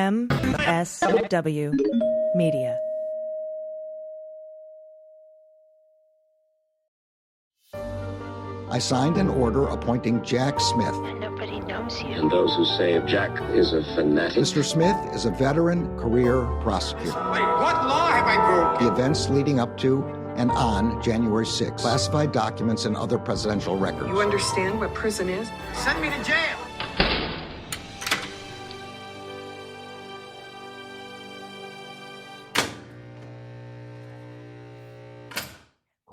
MSW Media. I signed an order appointing Jack Smith. And nobody knows you. And those who say Jack is a fanatic. Mr. Smith is a veteran career prosecutor. Wait, what law have I broken? The events leading up to and on January 6th, classified documents and other presidential records. You understand what prison is? Send me to jail.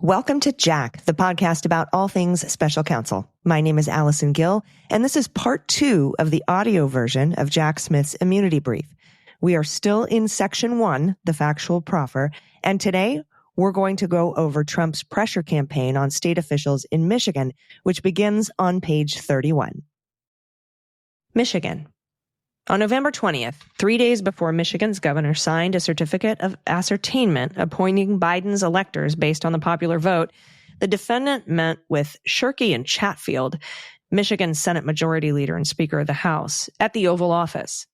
Welcome to Jack, the podcast about all things special counsel. My name is Allison Gill, and this is part 2 of the audio version of Jack Smith's immunity brief. We are still in section 1, the factual proffer, and today we're going to go over Trump's pressure campaign on state officials in Michigan, which begins on page 31. Michigan. On November 20th, 3 days before Michigan's governor signed a certificate of ascertainment appointing Biden's electors based on the popular vote, the defendant met with Shirkey and Chatfield, Michigan's Senate Majority Leader and Speaker of the House, at the Oval Office.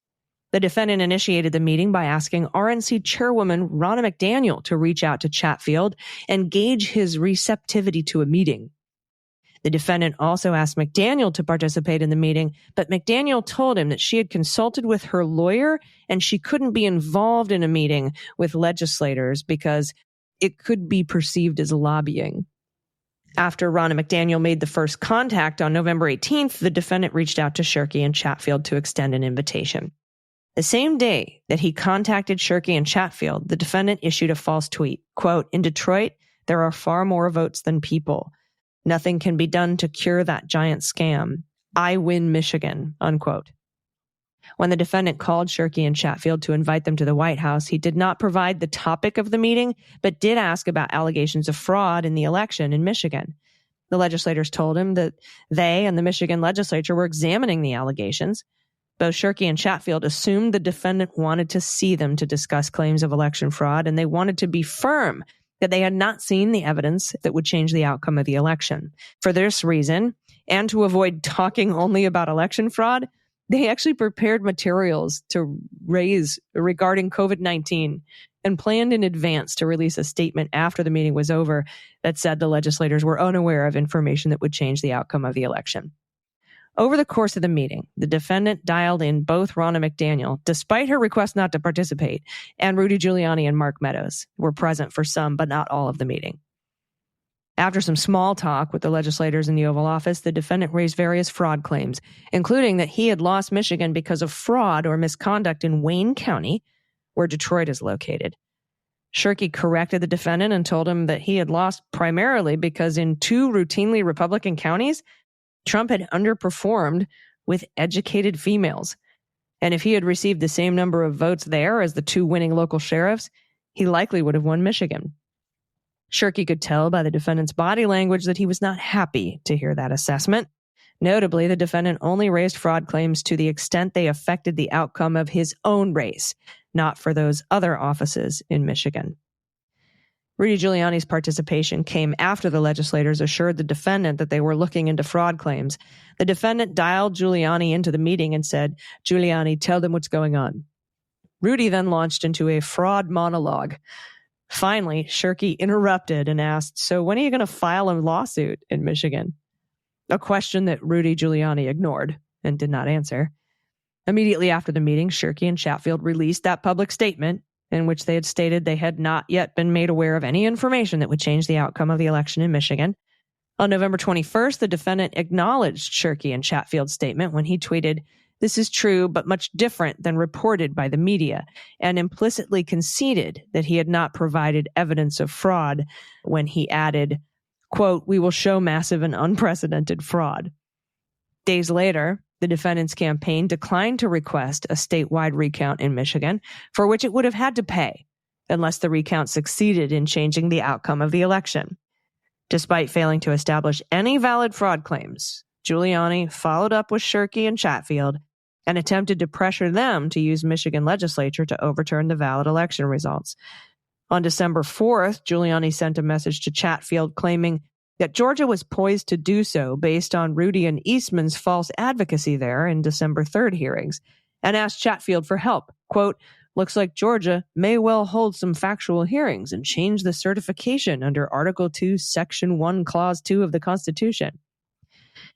The defendant initiated the meeting by asking RNC Chairwoman Ronna McDaniel to reach out to Chatfield and gauge his receptivity to a meeting. The defendant also asked McDaniel to participate in the meeting, but McDaniel told him that she had consulted with her lawyer and she couldn't be involved in a meeting with legislators because it could be perceived as lobbying. After Ronna McDaniel made the first contact on November 18th, the defendant reached out to Shirkey and Chatfield to extend an invitation. The same day that he contacted Shirkey and Chatfield, the defendant issued a false tweet. Quote, "In Detroit, there are far more votes than people. Nothing can be done to cure that giant scam. I win Michigan," unquote. When the defendant called Shirkey and Chatfield to invite them to the White House, he did not provide the topic of the meeting, but did ask about allegations of fraud in the election in Michigan. The legislators told him that they and the Michigan legislature were examining the allegations. Both Shirkey and Chatfield assumed the defendant wanted to see them to discuss claims of election fraud, and they wanted to be firm that they had not seen the evidence that would change the outcome of the election. For this reason, and to avoid talking only about election fraud, they actually prepared materials to raise regarding COVID-19 and planned in advance to release a statement after the meeting was over that said the legislators were unaware of information that would change the outcome of the election. Over the course of the meeting, the defendant dialed in both Ronna McDaniel, despite her request not to participate, and Rudy Giuliani and Mark Meadows were present for some but not all of the meeting. After some small talk with the legislators in the Oval Office, the defendant raised various fraud claims, including that he had lost Michigan because of fraud or misconduct in Wayne County, where Detroit is located. Shirkey corrected the defendant and told him that he had lost primarily because in 2 routinely Republican counties, Trump had underperformed with educated females. And if he had received the same number of votes there as the 2 winning local sheriffs, he likely would have won Michigan. Shirkey could tell by the defendant's body language that he was not happy to hear that assessment. Notably, the defendant only raised fraud claims to the extent they affected the outcome of his own race, not for those other offices in Michigan. Rudy Giuliani's participation came after the legislators assured the defendant that they were looking into fraud claims. The defendant dialed Giuliani into the meeting and said, "Giuliani, tell them what's going on." Rudy then launched into a fraud monologue. Finally, Shirkey interrupted and asked, "So when are you going to file a lawsuit in Michigan?" A question that Rudy Giuliani ignored and did not answer. Immediately after the meeting, Shirkey and Chatfield released that public statement in which they had stated they had not yet been made aware of any information that would change the outcome of the election in Michigan. On November 21st, the defendant acknowledged Shirkey and Chatfield's statement when he tweeted, "This is true, but much different than reported by the media," and implicitly conceded that he had not provided evidence of fraud when he added, quote, "We will show massive and unprecedented fraud." Days later, the defendant's campaign declined to request a statewide recount in Michigan, for which it would have had to pay, unless the recount succeeded in changing the outcome of the election. Despite failing to establish any valid fraud claims, Giuliani followed up with Shirkey and Chatfield and attempted to pressure them to use Michigan legislature to overturn the valid election results. On December 4th, Giuliani sent a message to Chatfield claiming that Georgia was poised to do so based on Rudy and Eastman's false advocacy there in December 3rd hearings, and asked Chatfield for help quote, looks like Georgia may well hold some factual hearings and change the certification under Article 2, Section 1, Clause 2 of the Constitution.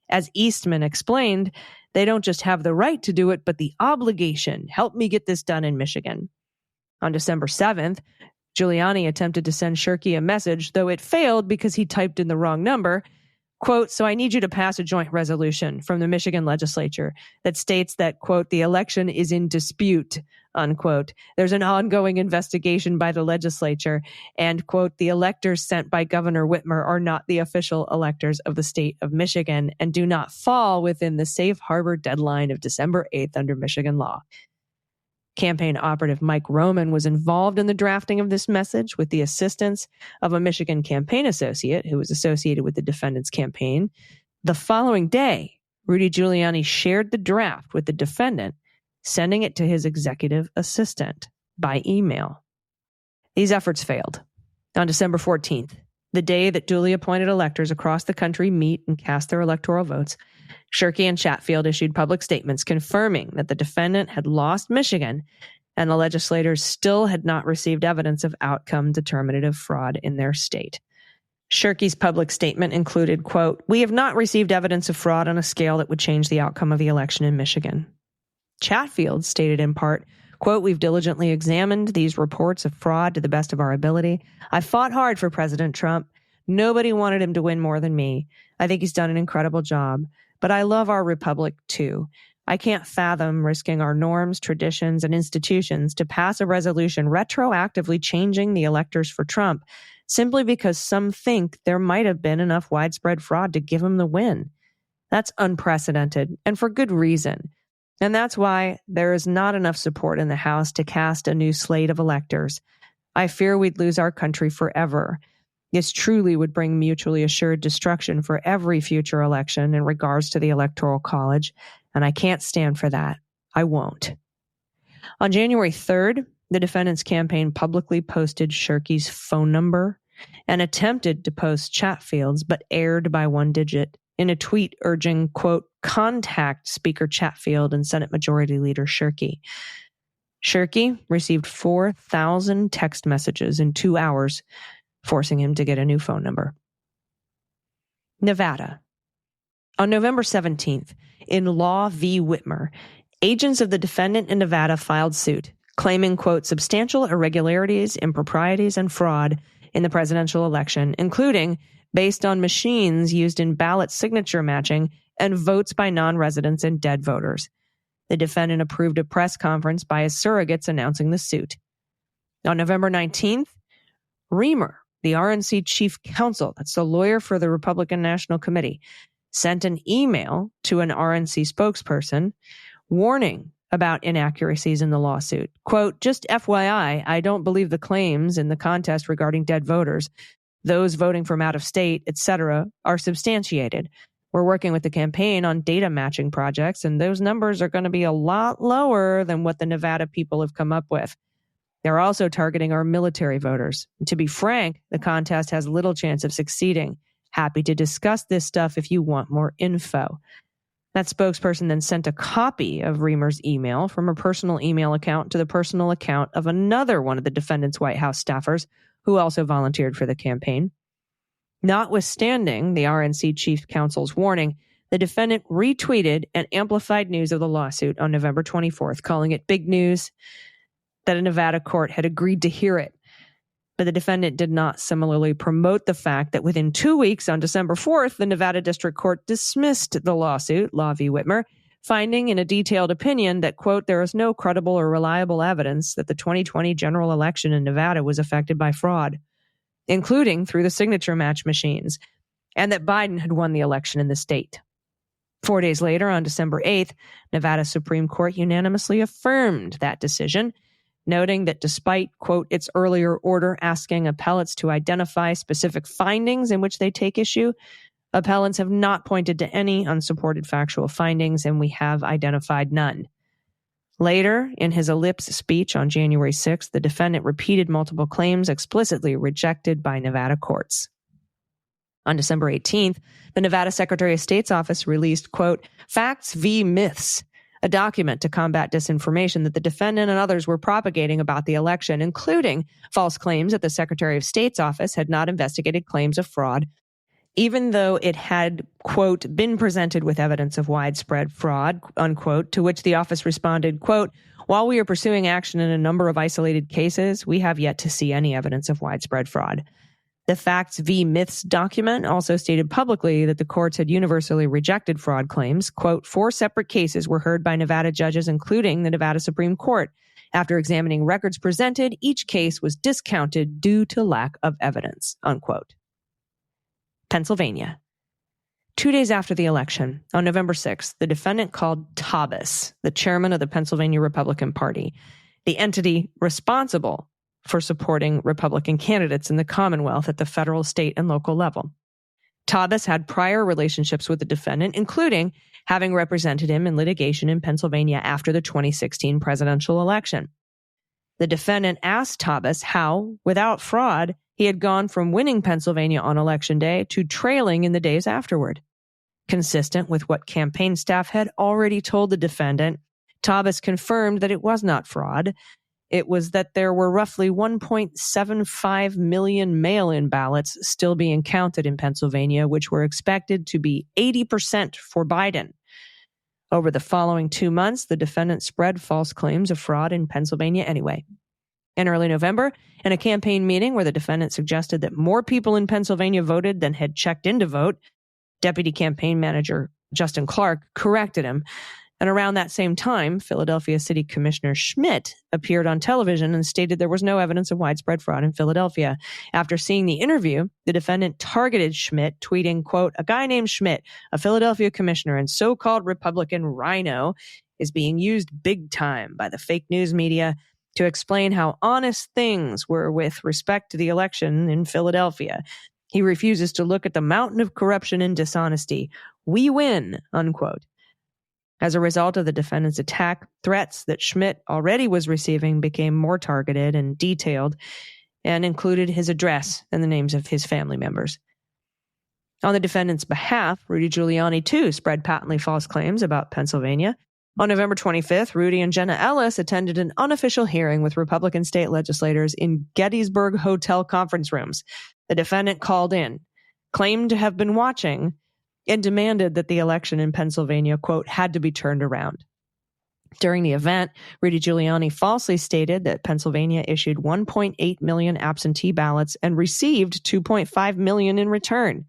As Eastman explained, they don't just have the right to do it, but the obligation. Help me get this done in Michigan. On December 7th, Giuliani attempted to send Shirky a message, though it failed because he typed in the wrong number. Quote, so I need you to pass a joint resolution from the Michigan legislature that states that, quote, the election is in dispute, unquote. There's an ongoing investigation by the legislature and, quote, the electors sent by Governor Whitmer are not the official electors of the state of Michigan and do not fall within the safe harbor deadline of December 8th under Michigan law. Campaign operative Mike Roman was involved in the drafting of this message with the assistance of a Michigan campaign associate who was associated with the defendant's campaign. The following day, Rudy Giuliani shared the draft with the defendant, sending it to his executive assistant by email. These efforts failed. On December 14th, the day that duly appointed electors across the country meet and cast their electoral votes, Shirky and Chatfield issued public statements confirming that the defendant had lost Michigan and the legislators still had not received evidence of outcome determinative fraud in their state. Shirky's public statement included, quote, we have not received evidence of fraud on a scale that would change the outcome of the election in Michigan. Chatfield stated in part, quote, we've diligently examined these reports of fraud to the best of our ability. I fought hard for President Trump. Nobody wanted him to win more than me. I think he's done an incredible job. But I love our republic, too. I can't fathom risking our norms, traditions, and institutions to pass a resolution retroactively changing the electors for Trump simply because some think there might have been enough widespread fraud to give him the win. That's unprecedented, and for good reason. And that's why there is not enough support in the House to cast a new slate of electors. I fear we'd lose our country forever. This truly would bring mutually assured destruction for every future election in regards to the Electoral College, and I can't stand for that. I won't. On January 3rd, the defendant's campaign publicly posted Shirky's phone number and attempted to post Chatfield's, but erred by one digit in a tweet urging, quote, contact Speaker Chatfield and Senate Majority Leader Shirky. Shirky received 4,000 text messages in 2 hours, forcing him to get a new phone number. Nevada. On November 17th, in Law v. Whitmer, agents of the defendant in Nevada filed suit, claiming, quote, substantial irregularities, improprieties, and fraud in the presidential election, including based on machines used in ballot signature matching and votes by non-residents and dead voters. The defendant approved a press conference by his surrogates announcing the suit. On November 19th, Reamer, the RNC chief counsel, that's the lawyer for the Republican National Committee, sent an email to an RNC spokesperson warning about inaccuracies in the lawsuit. Quote, just FYI, I don't believe the claims in the contest regarding dead voters, those voting from out of state, etc., are substantiated. We're working with the campaign on data matching projects, and those numbers are going to be a lot lower than what the Nevada people have come up with. They're also targeting our military voters. To be frank, the contest has little chance of succeeding. Happy to discuss this stuff if you want more info. That spokesperson then sent a copy of Reamer's email from a personal email account to the personal account of another one of the defendant's White House staffers who also volunteered for the campaign. Notwithstanding the RNC chief counsel's warning, the defendant retweeted and amplified news of the lawsuit on November 24th, calling it big news that a Nevada court had agreed to hear it. But the defendant did not similarly promote the fact that within 2 weeks, on December 4th, the Nevada District Court dismissed the lawsuit, Law v. Whitmer, finding in a detailed opinion that, quote, there is no credible or reliable evidence that the 2020 general election in Nevada was affected by fraud, including through the signature match machines, and that Biden had won the election in the state. 4 days later, on December 8th, Nevada Supreme Court unanimously affirmed that decision, noting that despite, quote, its earlier order asking appellates to identify specific findings in which they take issue, appellants have not pointed to any unsupported factual findings, and we have identified none. Later, in his ellipse speech on January 6th, the defendant repeated multiple claims explicitly rejected by Nevada courts. On December 18th, the Nevada Secretary of State's office released, quote, Facts v. Myths, a document to combat disinformation that the defendant and others were propagating about the election, including false claims that the Secretary of State's office had not investigated claims of fraud, even though it had, quote, been presented with evidence of widespread fraud, unquote, to which the office responded, quote, while we are pursuing action in a number of isolated cases, we have yet to see any evidence of widespread fraud. The Facts v. Myths document also stated publicly that the courts had universally rejected fraud claims. Quote, 4 separate cases were heard by Nevada judges, including the Nevada Supreme Court. After examining records presented, each case was discounted due to lack of evidence, unquote. Pennsylvania. 2 days after the election, on November 6th, the defendant called Taubes, the chairman of the Pennsylvania Republican Party, the entity responsible for supporting Republican candidates in the Commonwealth at the federal, state, and local level. Taubes had prior relationships with the defendant, including having represented him in litigation in Pennsylvania after the 2016 presidential election. The defendant asked Taubes how, without fraud, he had gone from winning Pennsylvania on Election Day to trailing in the days afterward. Consistent with what campaign staff had already told the defendant, Taubes confirmed that it was not fraud. It was that there were roughly 1.75 million mail-in ballots still being counted in Pennsylvania, which were expected to be 80% for Biden. Over the following 2 months, the defendant spread false claims of fraud in Pennsylvania anyway. In early November, in a campaign meeting where the defendant suggested that more people in Pennsylvania voted than had checked in to vote, Deputy Campaign Manager Justin Clark corrected him. And around that same time, Philadelphia City Commissioner Schmidt appeared on television and stated there was no evidence of widespread fraud in Philadelphia. After seeing the interview, the defendant targeted Schmidt, tweeting, quote, a guy named Schmidt, a Philadelphia commissioner and so-called Republican rhino, is being used big time by the fake news media to explain how honest things were with respect to the election in Philadelphia. He refuses to look at the mountain of corruption and dishonesty. We win, unquote. As a result of the defendant's attack, threats that Schmidt already was receiving became more targeted and detailed and included his address and the names of his family members. On the defendant's behalf, Rudy Giuliani, too, spread patently false claims about Pennsylvania. On November 25th, Rudy and Jenna Ellis attended an unofficial hearing with Republican state legislators in Gettysburg Hotel conference rooms. The defendant called in, claimed to have been watching, and demanded that the election in Pennsylvania, quote, had to be turned around. During the event, Rudy Giuliani falsely stated that Pennsylvania issued 1.8 million absentee ballots and received 2.5 million in return.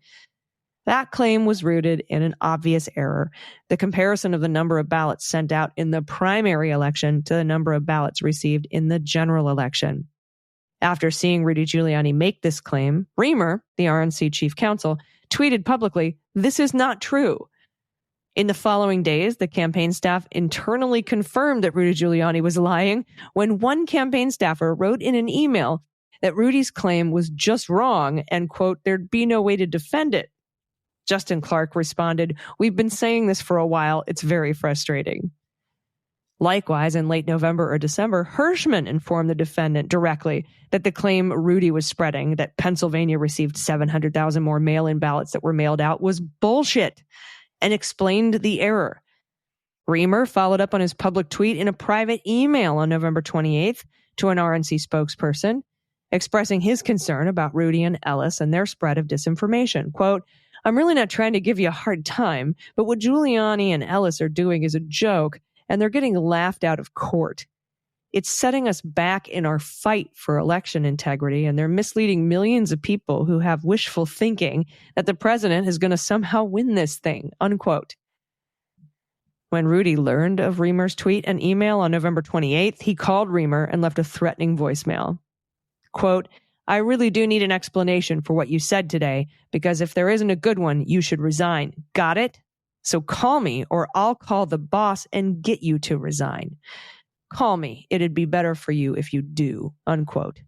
That claim was rooted in an obvious error. The comparison of the number of ballots sent out in the primary election to the number of ballots received in the general election. After seeing Rudy Giuliani make this claim, Reamer, the RNC chief counsel, tweeted publicly, "This is not true." In the following days, the campaign staff internally confirmed that Rudy Giuliani was lying when one campaign staffer wrote in an email that Rudy's claim was just wrong and, quote, there'd be no way to defend it. Justin Clark responded, "We've been saying this for a while. It's very frustrating." Likewise, in late November or December, Hirschman informed the defendant directly that the claim Rudy was spreading, that Pennsylvania received 700,000 more mail-in ballots that were mailed out, was bullshit, and explained the error. Reamer followed up on his public tweet in a private email on November 28th to an RNC spokesperson, expressing his concern about Rudy and Ellis and their spread of disinformation. Quote, "I'm really not trying to give you a hard time, but what Giuliani and Ellis are doing is a joke, and they're getting laughed out of court. It's setting us back in our fight for election integrity, and they're misleading millions of people who have wishful thinking that the president is going to somehow win this thing," unquote. When Rudy learned of Reamer's tweet and email on November 28th, he called Reamer and left a threatening voicemail. Quote, "I really do need an explanation for what you said today, because if there isn't a good one, you should resign. Got it? So call me, or I'll call the boss and get you to resign. Call me. It'd be better for you if you do," unquote.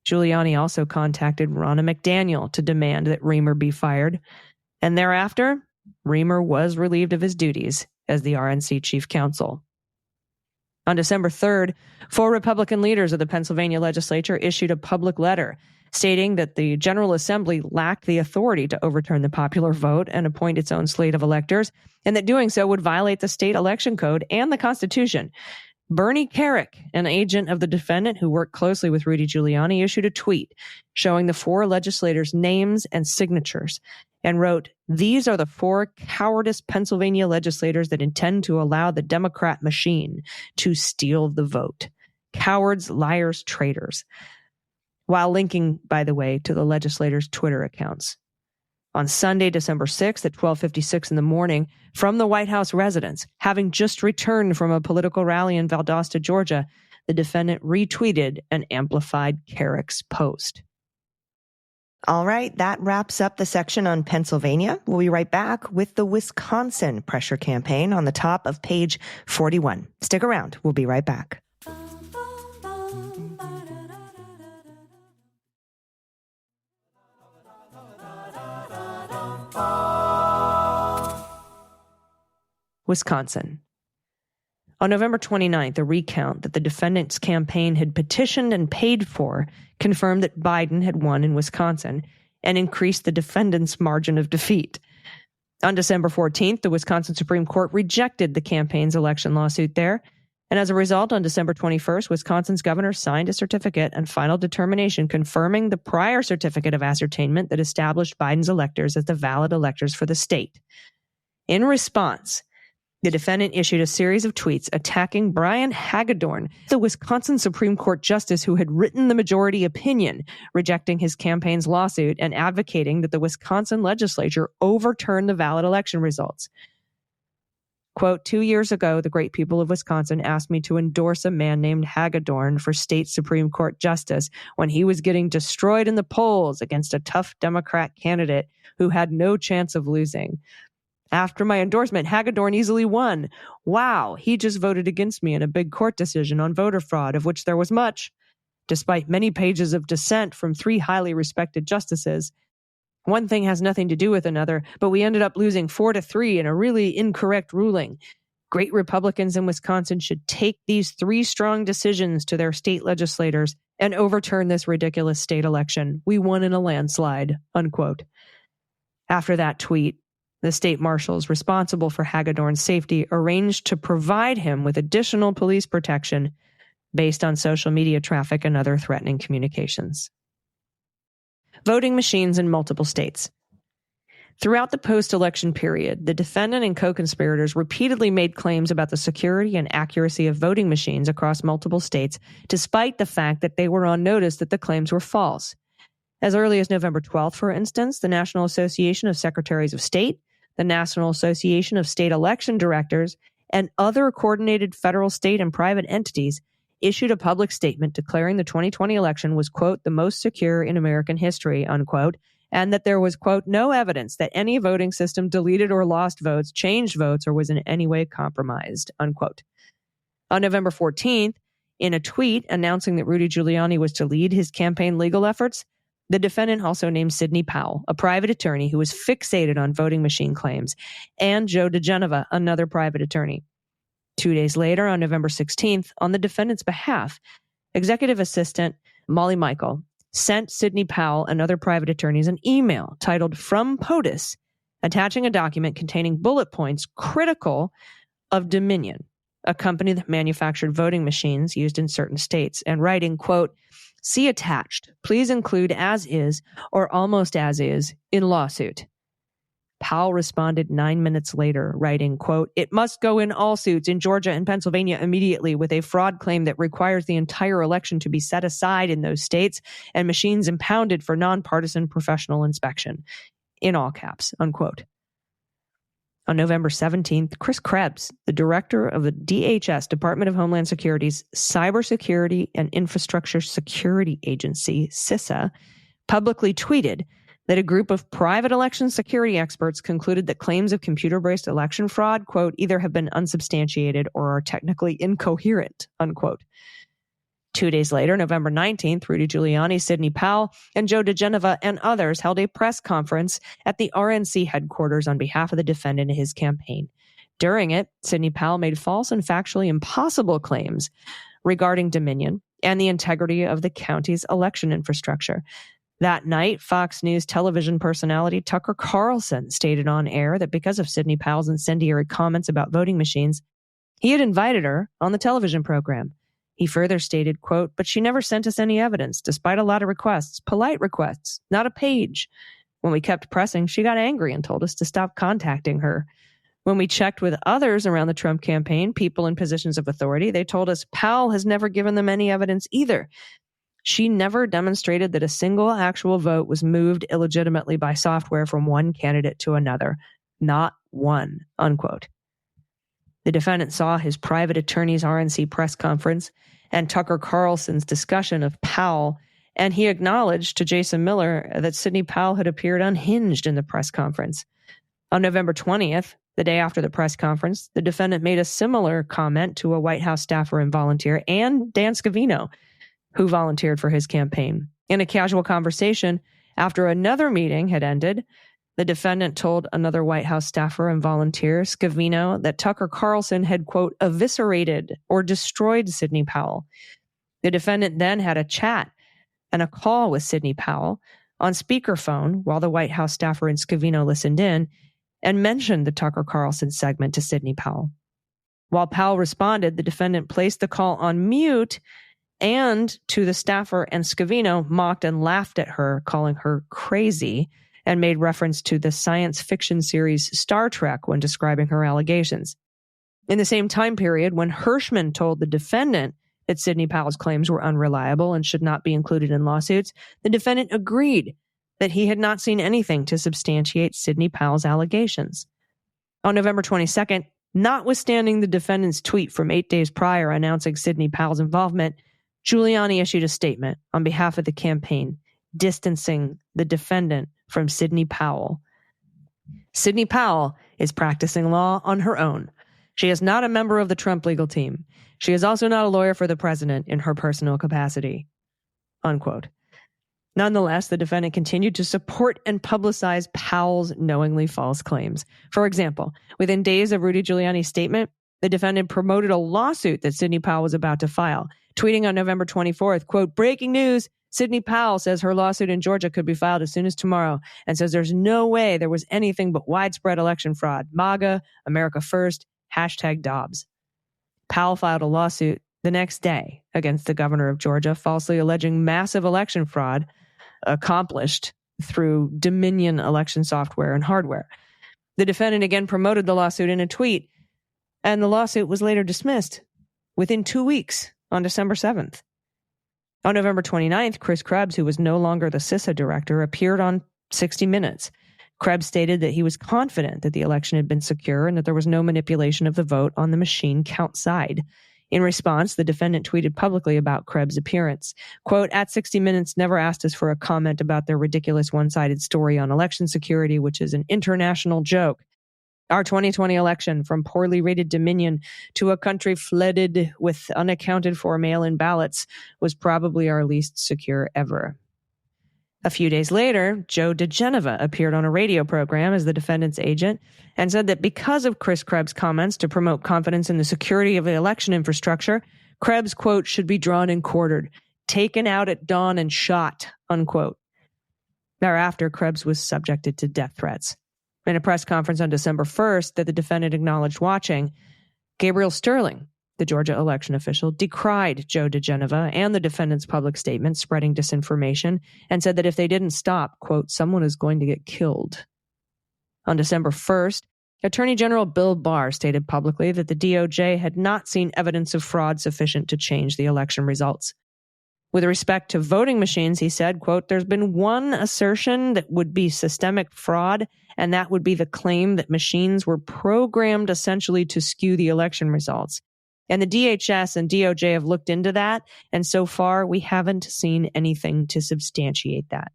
Giuliani also contacted Ronna McDaniel to demand that Reamer be fired. And thereafter, Reamer was relieved of his duties as the RNC chief counsel. On December 3rd, 4 Republican leaders of the Pennsylvania legislature issued a public letter stating that the General Assembly lacked the authority to overturn the popular vote and appoint its own slate of electors, and that doing so would violate the state election code and the Constitution. Bernie Carrick, an agent of the defendant who worked closely with Rudy Giuliani, issued a tweet showing the 4 legislators' names and signatures and wrote, "These are the 4 cowardice Pennsylvania legislators that intend to allow the Democrat machine to steal the vote. Cowards, liars, traitors," while linking, by the way, to the legislators' Twitter accounts. On Sunday, December 6th at 12:56 in the morning, from the White House residence, having just returned from a political rally in Valdosta, Georgia, the defendant retweeted and amplified Carrick's post. All right, that wraps up the section on Pennsylvania. We'll be right back with the Wisconsin pressure campaign on the top of page 41. Stick around. We'll be right back. Wisconsin. On November 29th, a recount that the defendant's campaign had petitioned and paid for confirmed that Biden had won in Wisconsin and increased the defendant's margin of defeat. On December 14th, the Wisconsin Supreme Court rejected the campaign's election lawsuit there, and as a result, on December 21st, Wisconsin's governor signed a certificate and final determination confirming the prior certificate of ascertainment that established Biden's electors as the valid electors for the state. In response, the defendant issued a series of tweets attacking Brian Hagedorn, the Wisconsin Supreme Court justice who had written the majority opinion rejecting his campaign's lawsuit and advocating that the Wisconsin legislature overturn the valid election results. Quote, 2 years ago, the great people of Wisconsin asked me to endorse a man named Hagedorn for state Supreme Court justice when he was getting destroyed in the polls against a tough Democrat candidate who had no chance of losing. After my endorsement, Hagedorn easily won. Wow, he just voted against me in a big court decision on voter fraud, of which there was much. Despite many pages of dissent from 3 highly respected justices. One thing has nothing to do with another, but we ended up losing 4-3 in a really incorrect ruling. Great Republicans in Wisconsin should take these 3 strong decisions to their state legislators and overturn this ridiculous state election. We won in a landslide, unquote. After that tweet, the state marshals responsible for Hagedorn's safety arranged to provide him with additional police protection based on social media traffic and other threatening communications. Voting machines in multiple states. Throughout the post-election period, the defendant and co-conspirators repeatedly made claims about the security and accuracy of voting machines across multiple states, despite the fact that they were on notice that the claims were false. As early as November 12th, for instance, the National Association of Secretaries of State, the National Association of State Election Directors, and other coordinated federal, state, and private entities issued a public statement declaring the 2020 election was, quote, the most secure in American history, unquote, and that there was, quote, no evidence that any voting system deleted or lost votes, changed votes, or was in any way compromised, unquote. On November 14th, in a tweet announcing that Rudy Giuliani was to lead his campaign legal efforts, the defendant also named Sidney Powell, a private attorney who was fixated on voting machine claims, and Joe DeGenova, another private attorney. 2 days later, on November 16th, on the defendant's behalf, Executive Assistant Molly Michael sent Sidney Powell and other private attorneys an email titled From POTUS, attaching a document containing bullet points critical of Dominion, a company that manufactured voting machines used in certain states, and writing, quote, see attached, please include as is or almost as is in lawsuit. Powell responded 9 minutes later, writing, quote, it must go in all suits in Georgia and Pennsylvania immediately with a fraud claim that requires the entire election to be set aside in those states and machines impounded for nonpartisan professional inspection. In all caps, unquote. On November 17th, Chris Krebs, the director of the DHS, Department of Homeland Security's Cybersecurity and Infrastructure Security Agency, CISA, publicly tweeted that a group of private election security experts concluded that claims of computer-based election fraud, quote, either have been unsubstantiated or are technically incoherent, unquote. 2 days later, November 19th, Rudy Giuliani, Sidney Powell, and Joe DeGenova and others held a press conference at the RNC headquarters on behalf of the defendant and his campaign. During it, Sidney Powell made false and factually impossible claims regarding Dominion and the integrity of the county's election infrastructure. That night, Fox News television personality Tucker Carlson stated on air that because of Sidney Powell's incendiary comments about voting machines, he had invited her on the television program. He further stated, quote, "But she never sent us any evidence, despite a lot of requests, polite requests, not a page. When we kept pressing, she got angry and told us to stop contacting her. When we checked with others around the Trump campaign, people in positions of authority, they told us Powell has never given them any evidence either. She never demonstrated that a single actual vote was moved illegitimately by software from one candidate to another. Not one," unquote. The defendant saw his private attorney's RNC press conference and Tucker Carlson's discussion of Powell, and he acknowledged to Jason Miller that Sidney Powell had appeared unhinged in the press conference. On November 20th, the day after the press conference, the defendant made a similar comment to a White House staffer and volunteer, and Dan Scavino, who volunteered for his campaign. In a casual conversation, after another meeting had ended, the defendant told another White House staffer and volunteer, Scavino, that Tucker Carlson had, quote, "eviscerated or destroyed Sidney Powell." The defendant then had a chat and a call with Sidney Powell on speakerphone while the White House staffer and Scavino listened in and mentioned the Tucker Carlson segment to Sidney Powell. While Powell responded, the defendant placed the call on mute and to the staffer and Scavino mocked and laughed at her, calling her crazy, and made reference to the science fiction series Star Trek when describing her allegations. In the same time period, when Hirschman told the defendant that Sidney Powell's claims were unreliable and should not be included in lawsuits, the defendant agreed that he had not seen anything to substantiate Sidney Powell's allegations. On November 22nd, notwithstanding the defendant's tweet from 8 days prior announcing Sidney Powell's involvement, Giuliani issued a statement on behalf of the campaign, distancing the defendant from Sidney Powell. Sidney Powell is practicing law on her own. She is not a member of the Trump legal team. She is also not a lawyer for the president in her personal capacity, unquote. Nonetheless, the defendant continued to support and publicize Powell's knowingly false claims. For example, within days of Rudy Giuliani's statement, the defendant promoted a lawsuit that Sidney Powell was about to file, tweeting on November 24th, quote, "Breaking news, Sidney Powell says her lawsuit in Georgia could be filed as soon as tomorrow and says there's no way there was anything but widespread election fraud. MAGA, America First, #Dobbs. Powell filed a lawsuit the next day against the governor of Georgia, falsely alleging massive election fraud accomplished through Dominion election software and hardware. The defendant again promoted the lawsuit in a tweet, and the lawsuit was later dismissed within 2 weeks on December 7th. On November 29th, Chris Krebs, who was no longer the CISA director, appeared on 60 Minutes. Krebs stated that he was confident that the election had been secure and that there was no manipulation of the vote on the machine count side. In response, the defendant tweeted publicly about Krebs' appearance. Quote, "At 60 Minutes never asked us for a comment about their ridiculous one-sided story on election security, which is an international joke. Our 2020 election, from poorly rated Dominion to a country flooded with unaccounted for mail-in ballots, was probably our least secure ever." A few days later, Joe DeGeneva appeared on a radio program as the defendant's agent and said that because of Chris Krebs' comments to promote confidence in the security of the election infrastructure, Krebs, quote, "should be drawn and quartered, taken out at dawn and shot," unquote. Thereafter, Krebs was subjected to death threats. In a press conference on December 1st that the defendant acknowledged watching, Gabriel Sterling, the Georgia election official, decried Joe DeGeneva and the defendant's public statement spreading disinformation and said that if they didn't stop, quote, "someone is going to get killed." On December 1st, Attorney General Bill Barr stated publicly that the DOJ had not seen evidence of fraud sufficient to change the election results. With respect to voting machines, he said, quote, "There's been one assertion that would be systemic fraud, and that would be the claim that machines were programmed essentially to skew the election results. And the DHS and DOJ have looked into that, and so far we haven't seen anything to substantiate that."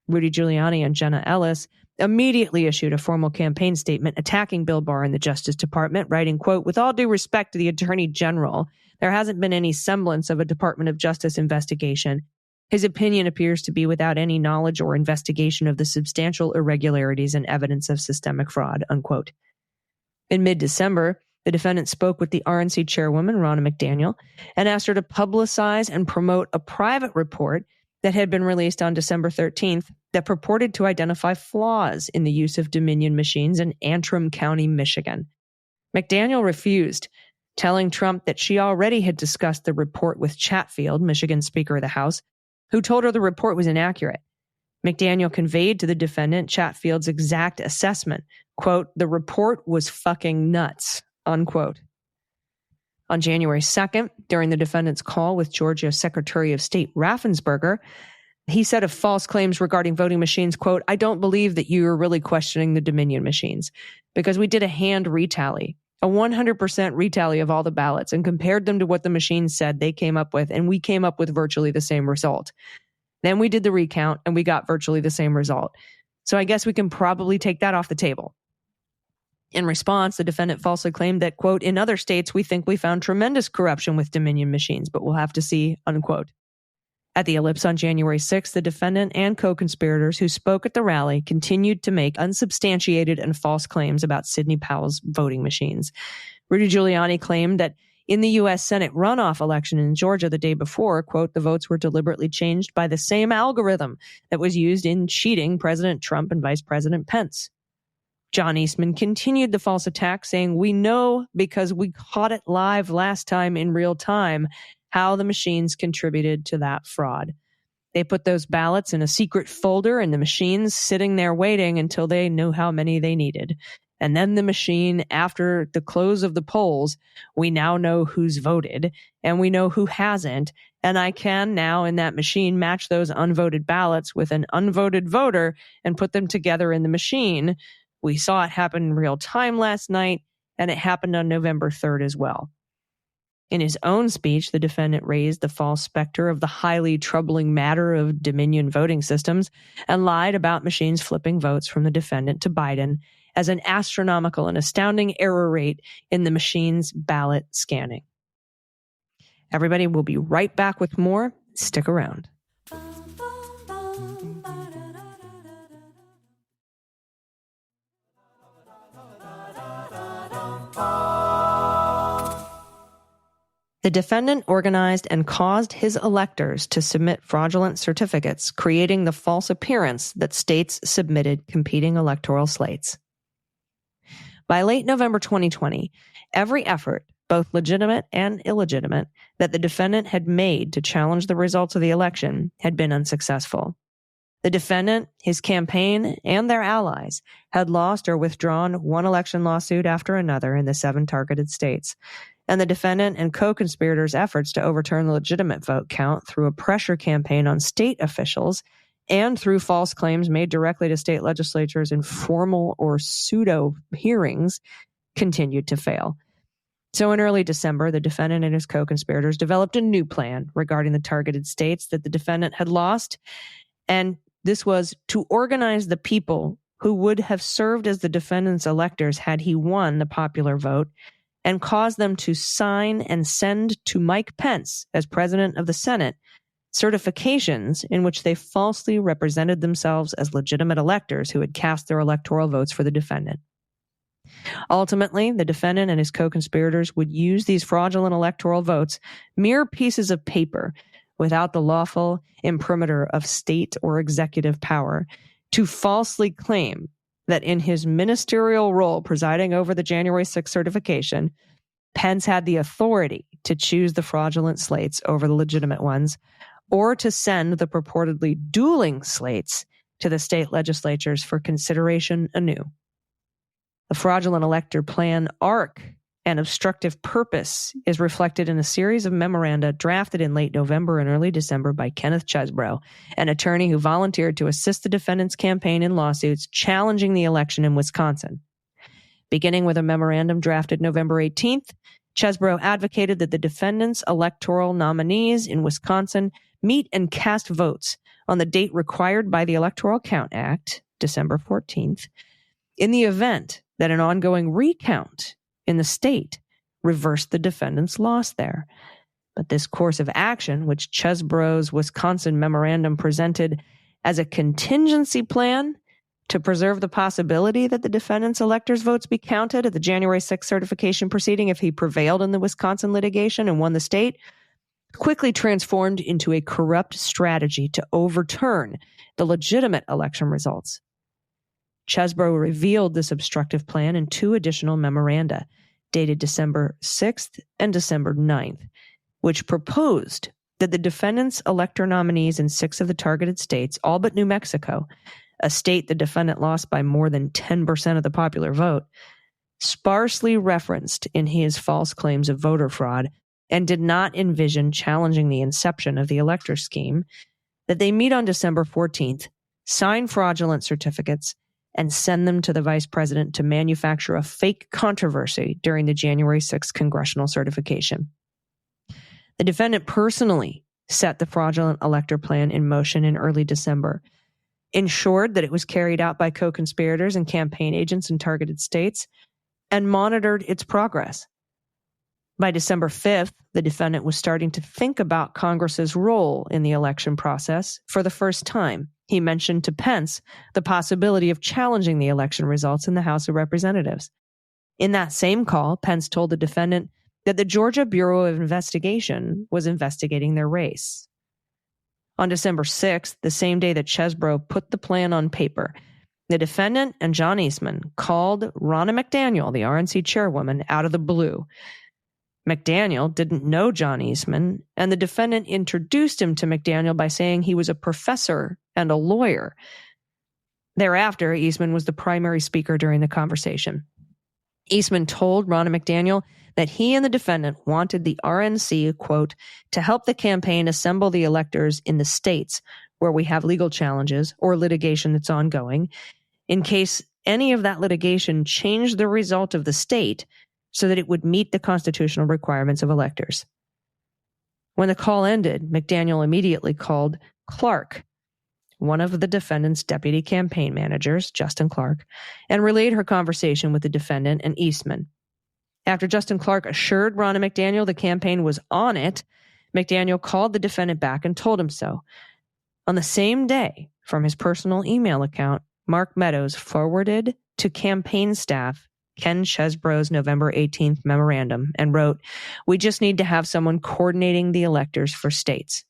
Rudy Giuliani and Jenna Ellis immediately issued a formal campaign statement attacking Bill Barr and the Justice Department, writing, quote, "With all due respect to the Attorney General, there hasn't been any semblance of a Department of Justice investigation. His opinion appears to be without any knowledge or investigation of the substantial irregularities and evidence of systemic fraud," unquote. In mid-December, the defendant spoke with the RNC chairwoman, Ronna McDaniel, and asked her to publicize and promote a private report that had been released on December 13th that purported to identify flaws in the use of Dominion machines in Antrim County, Michigan. McDaniel refused, telling Trump that she already had discussed the report with Chatfield, Michigan Speaker of the House, who told her the report was inaccurate. McDaniel conveyed to the defendant Chatfield's exact assessment, quote, "The report was fucking nuts," unquote. On January 2nd, during the defendant's call with Georgia Secretary of State Raffensperger, he said of false claims regarding voting machines, quote, "I don't believe that you are really questioning the Dominion machines because we did a hand retally, a 100% retally of all the ballots and compared them to what the machines said they came up with, and we came up with virtually the same result. Then we did the recount and we got virtually the same result. So I guess we can probably take that off the table." In response, the defendant falsely claimed that, quote, "In other states, we think we found tremendous corruption with Dominion machines, but we'll have to see," unquote. At the Ellipse on January 6th, the defendant and co-conspirators who spoke at the rally continued to make unsubstantiated and false claims about Sidney Powell's voting machines. Rudy Giuliani claimed that in the U.S. Senate runoff election in Georgia the day before, quote, "the votes were deliberately changed by the same algorithm that was used in cheating President Trump and Vice President Pence." John Eastman continued the false attack, saying, "We know because we caught it live last time in real time how the machines contributed to that fraud. They put those ballots in a secret folder and the machines sitting there waiting until they knew how many they needed. And then the machine, after the close of the polls, we now know who's voted and we know who hasn't. And I can now in that machine match those unvoted ballots with an unvoted voter and put them together in the machine. We saw it happen in real time last night, and it happened on November 3rd as well." In his own speech, the defendant raised the false specter of the highly troubling matter of Dominion voting systems and lied about machines flipping votes from the defendant to Biden as an astronomical and astounding error rate in the machine's ballot scanning. Everybody, will be right back with more. Stick around. The defendant organized and caused his electors to submit fraudulent certificates, creating the false appearance that states submitted competing electoral slates. By late November 2020, every effort, both legitimate and illegitimate, that the defendant had made to challenge the results of the election had been unsuccessful. The defendant, his campaign, and their allies had lost or withdrawn one election lawsuit after another in the 7 targeted states, and the defendant and co-conspirators' efforts to overturn the legitimate vote count through a pressure campaign on state officials and through false claims made directly to state legislatures in formal or pseudo hearings continued to fail. So in early December, the defendant and his co-conspirators developed a new plan regarding the targeted states that the defendant had lost, and this was to organize the people who would have served as the defendant's electors had he won the popular vote and cause them to sign and send to Mike Pence as president of the Senate certifications in which they falsely represented themselves as legitimate electors who had cast their electoral votes for the defendant. Ultimately, the defendant and his co-conspirators would use these fraudulent electoral votes, mere pieces of paper without the lawful imprimatur of state or executive power, to falsely claim that in his ministerial role presiding over the January 6th certification, Pence had the authority to choose the fraudulent slates over the legitimate ones, or to send the purportedly dueling slates to the state legislatures for consideration anew. The fraudulent elector plan arc and obstructive purpose is reflected in a series of memoranda drafted in late November and early December by Kenneth Chesbrough, an attorney who volunteered to assist the defendant's campaign in lawsuits challenging the election in Wisconsin. Beginning with a memorandum drafted November 18th, Chesbrough advocated that the defendant's electoral nominees in Wisconsin meet and cast votes on the date required by the Electoral Count Act, December 14th, in the event that an ongoing recount in the state reversed the defendant's loss there. But this course of action, which Chesbrough's Wisconsin memorandum presented as a contingency plan to preserve the possibility that the defendant's electors' votes be counted at the January 6th certification proceeding if he prevailed in the Wisconsin litigation and won the state, quickly transformed into a corrupt strategy to overturn the legitimate election results. Chesbrough revealed this obstructive plan in two additional memoranda, dated December 6th and December 9th, which proposed that the defendant's elector nominees in 6 of the targeted states, all but New Mexico, a state the defendant lost by more than 10% of the popular vote, sparsely referenced in his false claims of voter fraud and did not envision challenging the inception of the elector scheme, that they meet on December 14th, sign fraudulent certificates, and send them to the vice president to manufacture a fake controversy during the January 6th congressional certification. The defendant personally set the fraudulent elector plan in motion in early December, ensured that it was carried out by co-conspirators and campaign agents in targeted states, and monitored its progress. By December 5th, the defendant was starting to think about Congress's role in the election process for the first time. He mentioned to Pence the possibility of challenging the election results in the House of Representatives. In that same call, Pence told the defendant that the Georgia Bureau of Investigation was investigating their race. On December 6th, the same day that Chesbrough put the plan on paper, the defendant and John Eastman called Ronna McDaniel, the RNC chairwoman, out of the blue. McDaniel didn't know John Eastman, and the defendant introduced him to McDaniel by saying he was a professor and a lawyer. Thereafter, Eastman was the primary speaker during the conversation. Eastman told Ronna McDaniel that he and the defendant wanted the RNC, quote, to help the campaign assemble the electors in the states where we have legal challenges or litigation that's ongoing, in case any of that litigation changed the result of the state so that it would meet the constitutional requirements of electors. When the call ended, McDaniel immediately called Clark, one of the defendant's deputy campaign managers, Justin Clark, and relayed her conversation with the defendant and Eastman. After Justin Clark assured Ronna McDaniel the campaign was on it, McDaniel called the defendant back and told him so. On the same day, from his personal email account, Mark Meadows forwarded to campaign staff Ken Chesbrough's November 18th memorandum and wrote, "We just need to have someone coordinating the electors for states."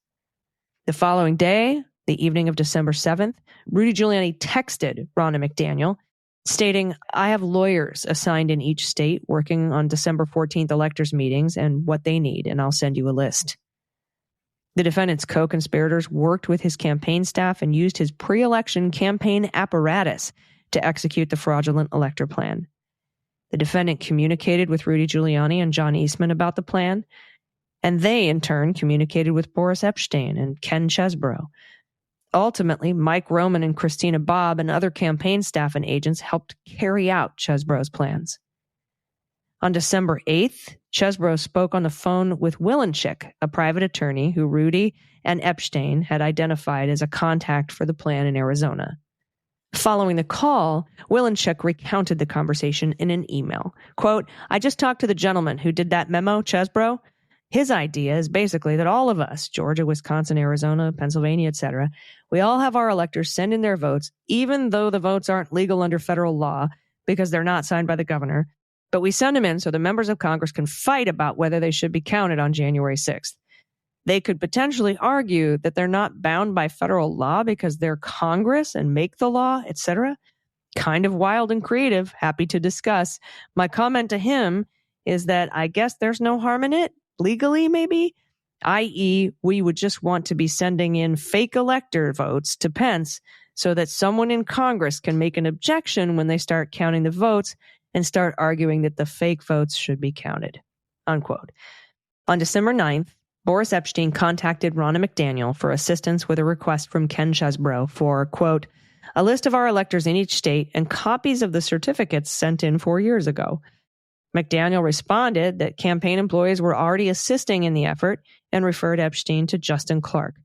The following day, the evening of December 7th, Rudy Giuliani texted Ronna McDaniel, stating, "I have lawyers assigned in each state working on December 14th electors meetings and what they need, and I'll send you a list." The defendant's co-conspirators worked with his campaign staff and used his pre-election campaign apparatus to execute the fraudulent elector plan. The defendant communicated with Rudy Giuliani and John Eastman about the plan, and they, in turn, communicated with Boris Epshteyn and Ken Chesbrough. Ultimately, Mike Roman and Christina Bobb and other campaign staff and agents helped carry out Chesbrough's plans. On December 8th, Chesbrough spoke on the phone with Willenchick, a private attorney who Rudy and Epshteyn had identified as a contact for the plan in Arizona. Following the call, Willenchick recounted the conversation in an email. Quote, "I just talked to the gentleman who did that memo, Chesbrough. His idea is basically that all of us, Georgia, Wisconsin, Arizona, Pennsylvania, etc., we all have our electors send in their votes, even though the votes aren't legal under federal law because they're not signed by the governor. But we send them in so the members of Congress can fight about whether they should be counted on January 6th. They could potentially argue that they're not bound by federal law because they're Congress and make the law, etc. Kind of wild and creative, happy to discuss. My comment to him is that I guess there's no harm in it, legally maybe, i.e. we would just want to be sending in fake elector votes to Pence so that someone in Congress can make an objection when they start counting the votes and start arguing that the fake votes should be counted." Unquote. On December 9th, Boris Epshteyn contacted Ronna McDaniel for assistance with a request from Ken Chesbrough for, quote, "a list of our electors in each state and copies of the certificates sent in 4 years ago." McDaniel responded that campaign employees were already assisting in the effort and referred Epshteyn to Justin Clark.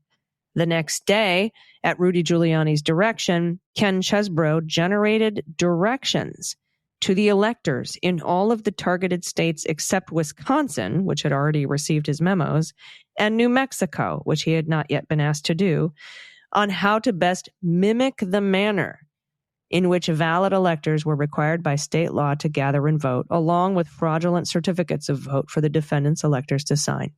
The next day, at Rudy Giuliani's direction, Ken Chesbrough generated directions to the electors in all of the targeted states except Wisconsin, which had already received his memos, and New Mexico, which he had not yet been asked to do, on how to best mimic the manner in which valid electors were required by state law to gather and vote, along with fraudulent certificates of vote for the defendant's electors to sign.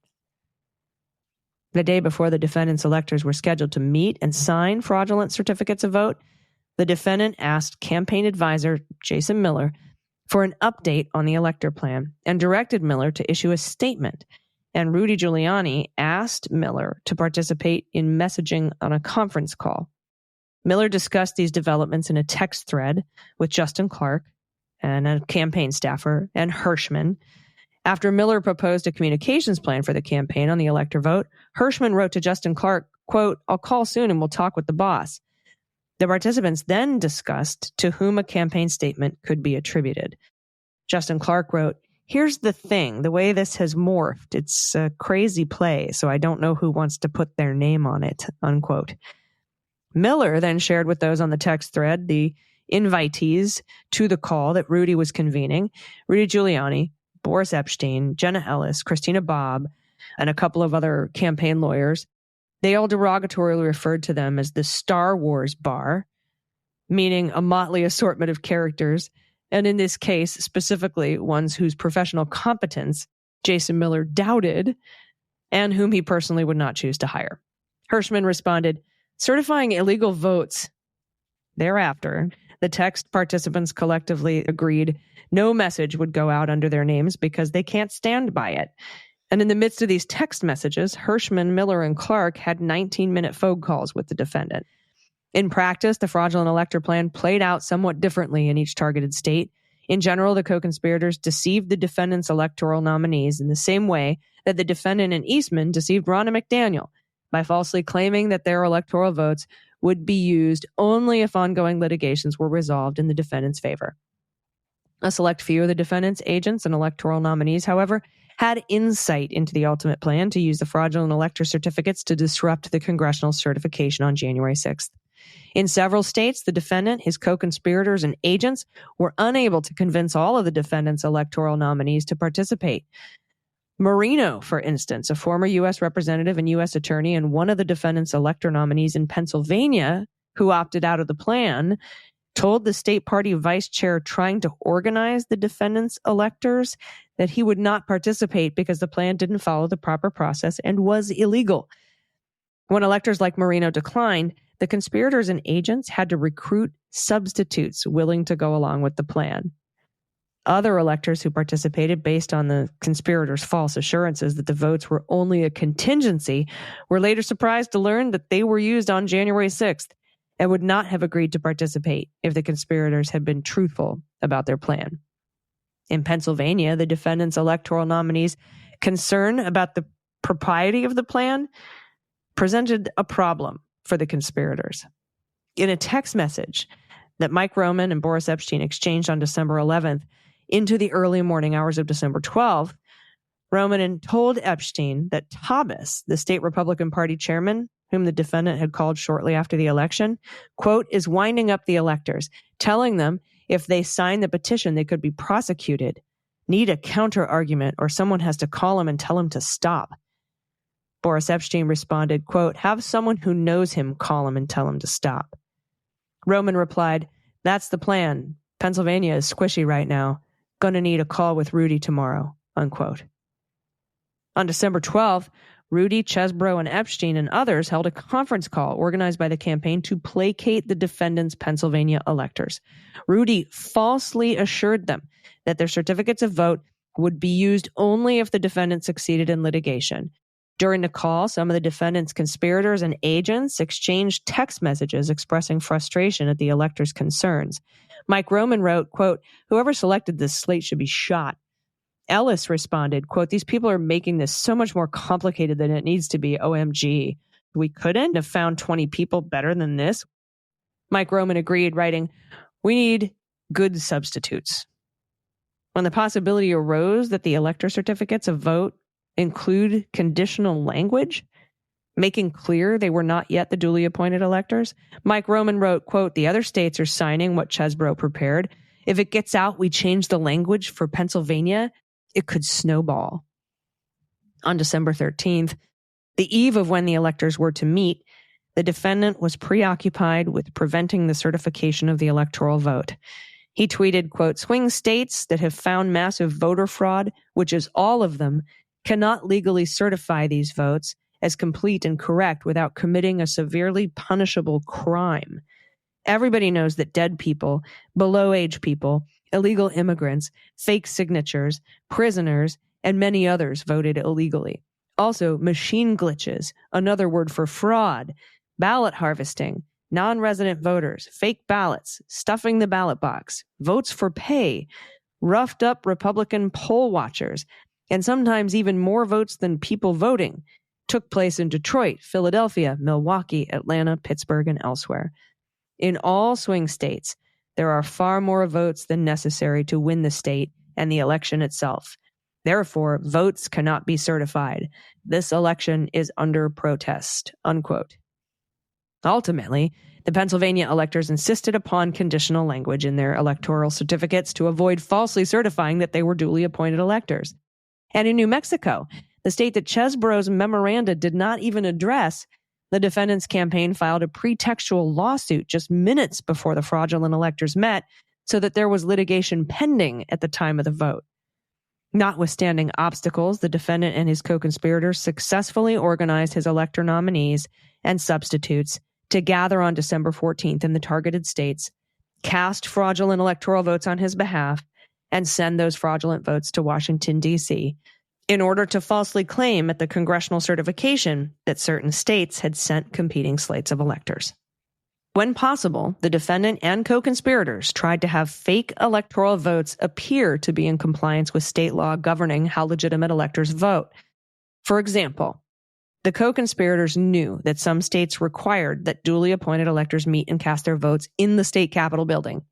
The day before the defendant's electors were scheduled to meet and sign fraudulent certificates of vote, the defendant asked campaign advisor Jason Miller for an update on the elector plan and directed Miller to issue a statement. And Rudy Giuliani asked Miller to participate in messaging on a conference call. Miller discussed these developments in a text thread with Justin Clark and a campaign staffer and Hirschman. After Miller proposed a communications plan for the campaign on the elector vote, Hirschman wrote to Justin Clark, quote, "I'll call soon and we'll talk with the boss." The participants then discussed to whom a campaign statement could be attributed. Justin Clark wrote, "Here's the thing, the way this has morphed, it's a crazy play, so I don't know who wants to put their name on it," unquote. Miller then shared with those on the text thread the invitees to the call that Rudy was convening: Rudy Giuliani, Boris Epshteyn, Jenna Ellis, Christina Bobb, and a couple of other campaign lawyers. They all derogatorily referred to them as the Star Wars Bar, meaning a motley assortment of characters, and in this case, specifically ones whose professional competence Jason Miller doubted and whom he personally would not choose to hire. Hirschman responded, "Certifying illegal votes." Thereafter, the text participants collectively agreed no message would go out under their names because they can't stand by it. And in the midst of these text messages, Hirschman, Miller, and Clark had 19-minute phone calls with the defendant. In practice, the fraudulent elector plan played out somewhat differently in each targeted state. In general, the co-conspirators deceived the defendant's electoral nominees in the same way that the defendant in Eastman deceived Ronna McDaniel by falsely claiming that their electoral votes would be used only if ongoing litigations were resolved in the defendant's favor. A select few of the defendant's agents and electoral nominees, however, had insight into the ultimate plan to use the fraudulent elector certificates to disrupt the congressional certification on January 6th. In several states, the defendant, his co-conspirators, and agents were unable to convince all of the defendant's electoral nominees to participate. Marino, for instance, a former U.S. representative and U.S. attorney and one of the defendant's elector nominees in Pennsylvania, who opted out of the plan, told the state party vice chair trying to organize the defendant's electors that he would not participate because the plan didn't follow the proper process and was illegal. When electors like Marino declined, the conspirators and agents had to recruit substitutes willing to go along with the plan. Other electors who participated based on the conspirators' false assurances that the votes were only a contingency were later surprised to learn that they were used on January 6th and would not have agreed to participate if the conspirators had been truthful about their plan. In Pennsylvania, the defendant's electoral nominees' concern about the propriety of the plan presented a problem for the conspirators. In a text message that Mike Roman and Boris Epshteyn exchanged on December 11th into the early morning hours of December 12th, Roman told Epshteyn that Thomas, the state Republican Party chairman, whom the defendant had called shortly after the election, quote, is winding up the electors, telling them if they sign the petition, they could be prosecuted, need a counter argument, or someone has to call him and tell him to stop. Boris Epshteyn responded, quote, have someone who knows him call him and tell him to stop. Roman replied, that's the plan. Pennsylvania is squishy right now. Gonna need a call with Rudy tomorrow, unquote. On December 12th, Rudy, Chesbrough, and Epshteyn and others held a conference call organized by the campaign to placate the defendant's Pennsylvania electors. Rudy falsely assured them that their certificates of vote would be used only if the defendant succeeded in litigation. During the call, some of the defendant's conspirators and agents exchanged text messages expressing frustration at the electors' concerns. Mike Roman wrote, quote, whoever selected this slate should be shot. Ellis responded, quote, these people are making this so much more complicated than it needs to be, OMG. We couldn't have found 20 people better than this. Mike Roman agreed, writing, we need good substitutes. When the possibility arose that the elector certificates of vote include conditional language, making clear they were not yet the duly appointed electors, Mike Roman wrote, quote, the other states are signing what Chesbrough prepared. If it gets out, we change the language for Pennsylvania. It could snowball. On December 13th, the eve of when the electors were to meet, the defendant was preoccupied with preventing the certification of the electoral vote. He tweeted, quote, swing states that have found massive voter fraud, which is all of them, cannot legally certify these votes, as complete and correct without committing a severely punishable crime. Everybody knows that dead people, below-age people, illegal immigrants, fake signatures, prisoners, and many others voted illegally. Also, machine glitches, another word for fraud, ballot harvesting, non-resident voters, fake ballots, stuffing the ballot box, votes for pay, roughed-up Republican poll watchers, and sometimes even more votes than people voting took place in Detroit, Philadelphia, Milwaukee, Atlanta, Pittsburgh, and elsewhere. In all swing states, there are far more votes than necessary to win the state and the election itself. Therefore, votes cannot be certified. This election is under protest, unquote. Ultimately, the Pennsylvania electors insisted upon conditional language in their electoral certificates to avoid falsely certifying that they were duly appointed electors. And in New Mexico, the state that Chesebro's memoranda did not even address, the defendant's campaign filed a pretextual lawsuit just minutes before the fraudulent electors met so that there was litigation pending at the time of the vote. Notwithstanding obstacles, the defendant and his co-conspirators successfully organized his elector nominees and substitutes to gather on December 14th in the targeted states, cast fraudulent electoral votes on his behalf, and send those fraudulent votes to Washington, D.C., in order to falsely claim at the congressional certification that certain states had sent competing slates of electors. When possible, the defendant and co-conspirators tried to have fake electoral votes appear to be in compliance with state law governing how legitimate electors vote. For example, the co-conspirators knew that some states required that duly appointed electors meet and cast their votes in the state capitol building.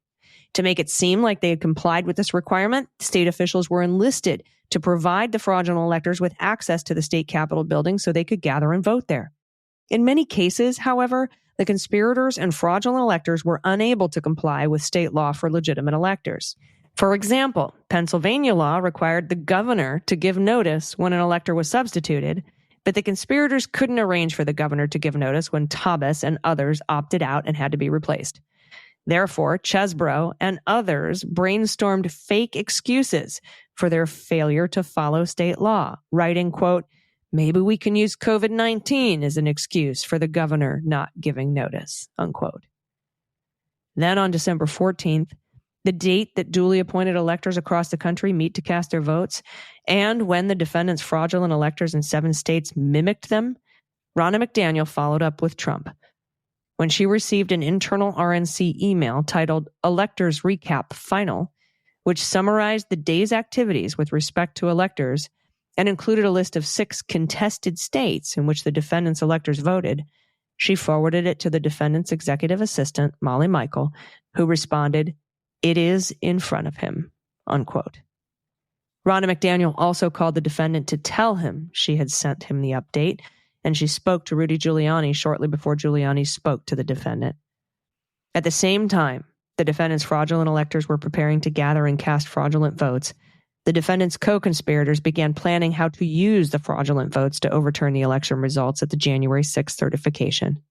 To make it seem like they had complied with this requirement, state officials were enlisted to provide the fraudulent electors with access to the state capitol building so they could gather and vote there. In many cases, however, the conspirators and fraudulent electors were unable to comply with state law for legitimate electors. For example, Pennsylvania law required the governor to give notice when an elector was substituted, but the conspirators couldn't arrange for the governor to give notice when Thomas and others opted out and had to be replaced. Therefore, Chesebro and others brainstormed fake excuses for their failure to follow state law, writing, quote, "Maybe we can use COVID-19 as an excuse for the governor not giving notice," unquote. Then on December 14th, the date that duly appointed electors across the country meet to cast their votes, and when the defendant's fraudulent electors in 7 states mimicked them, Ronna McDaniel followed up with Trump. When she received an internal RNC email titled Electors Recap Final, which summarized the day's activities with respect to electors and included a list of 6 contested states in which the defendant's electors voted, she forwarded it to the defendant's executive assistant, Molly Michael, who responded, "It is in front of him," unquote. Ronna McDaniel also called the defendant to tell him she had sent him the update, and she spoke to Rudy Giuliani shortly before Giuliani spoke to the defendant. At the same time, the defendant's fraudulent electors were preparing to gather and cast fraudulent votes. The defendant's co-conspirators began planning how to use the fraudulent votes to overturn the election results at the January 6th certification.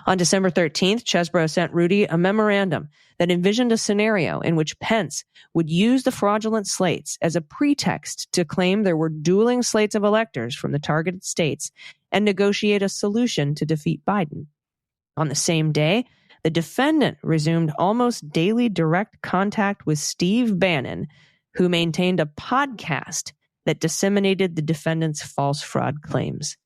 On December 13th, Chesebro sent Rudy a memorandum that envisioned a scenario in which Pence would use the fraudulent slates as a pretext to claim there were dueling slates of electors from the targeted states and negotiate a solution to defeat Biden. On the same day, the defendant resumed almost daily direct contact with Steve Bannon, who maintained a podcast that disseminated the defendant's false fraud claims.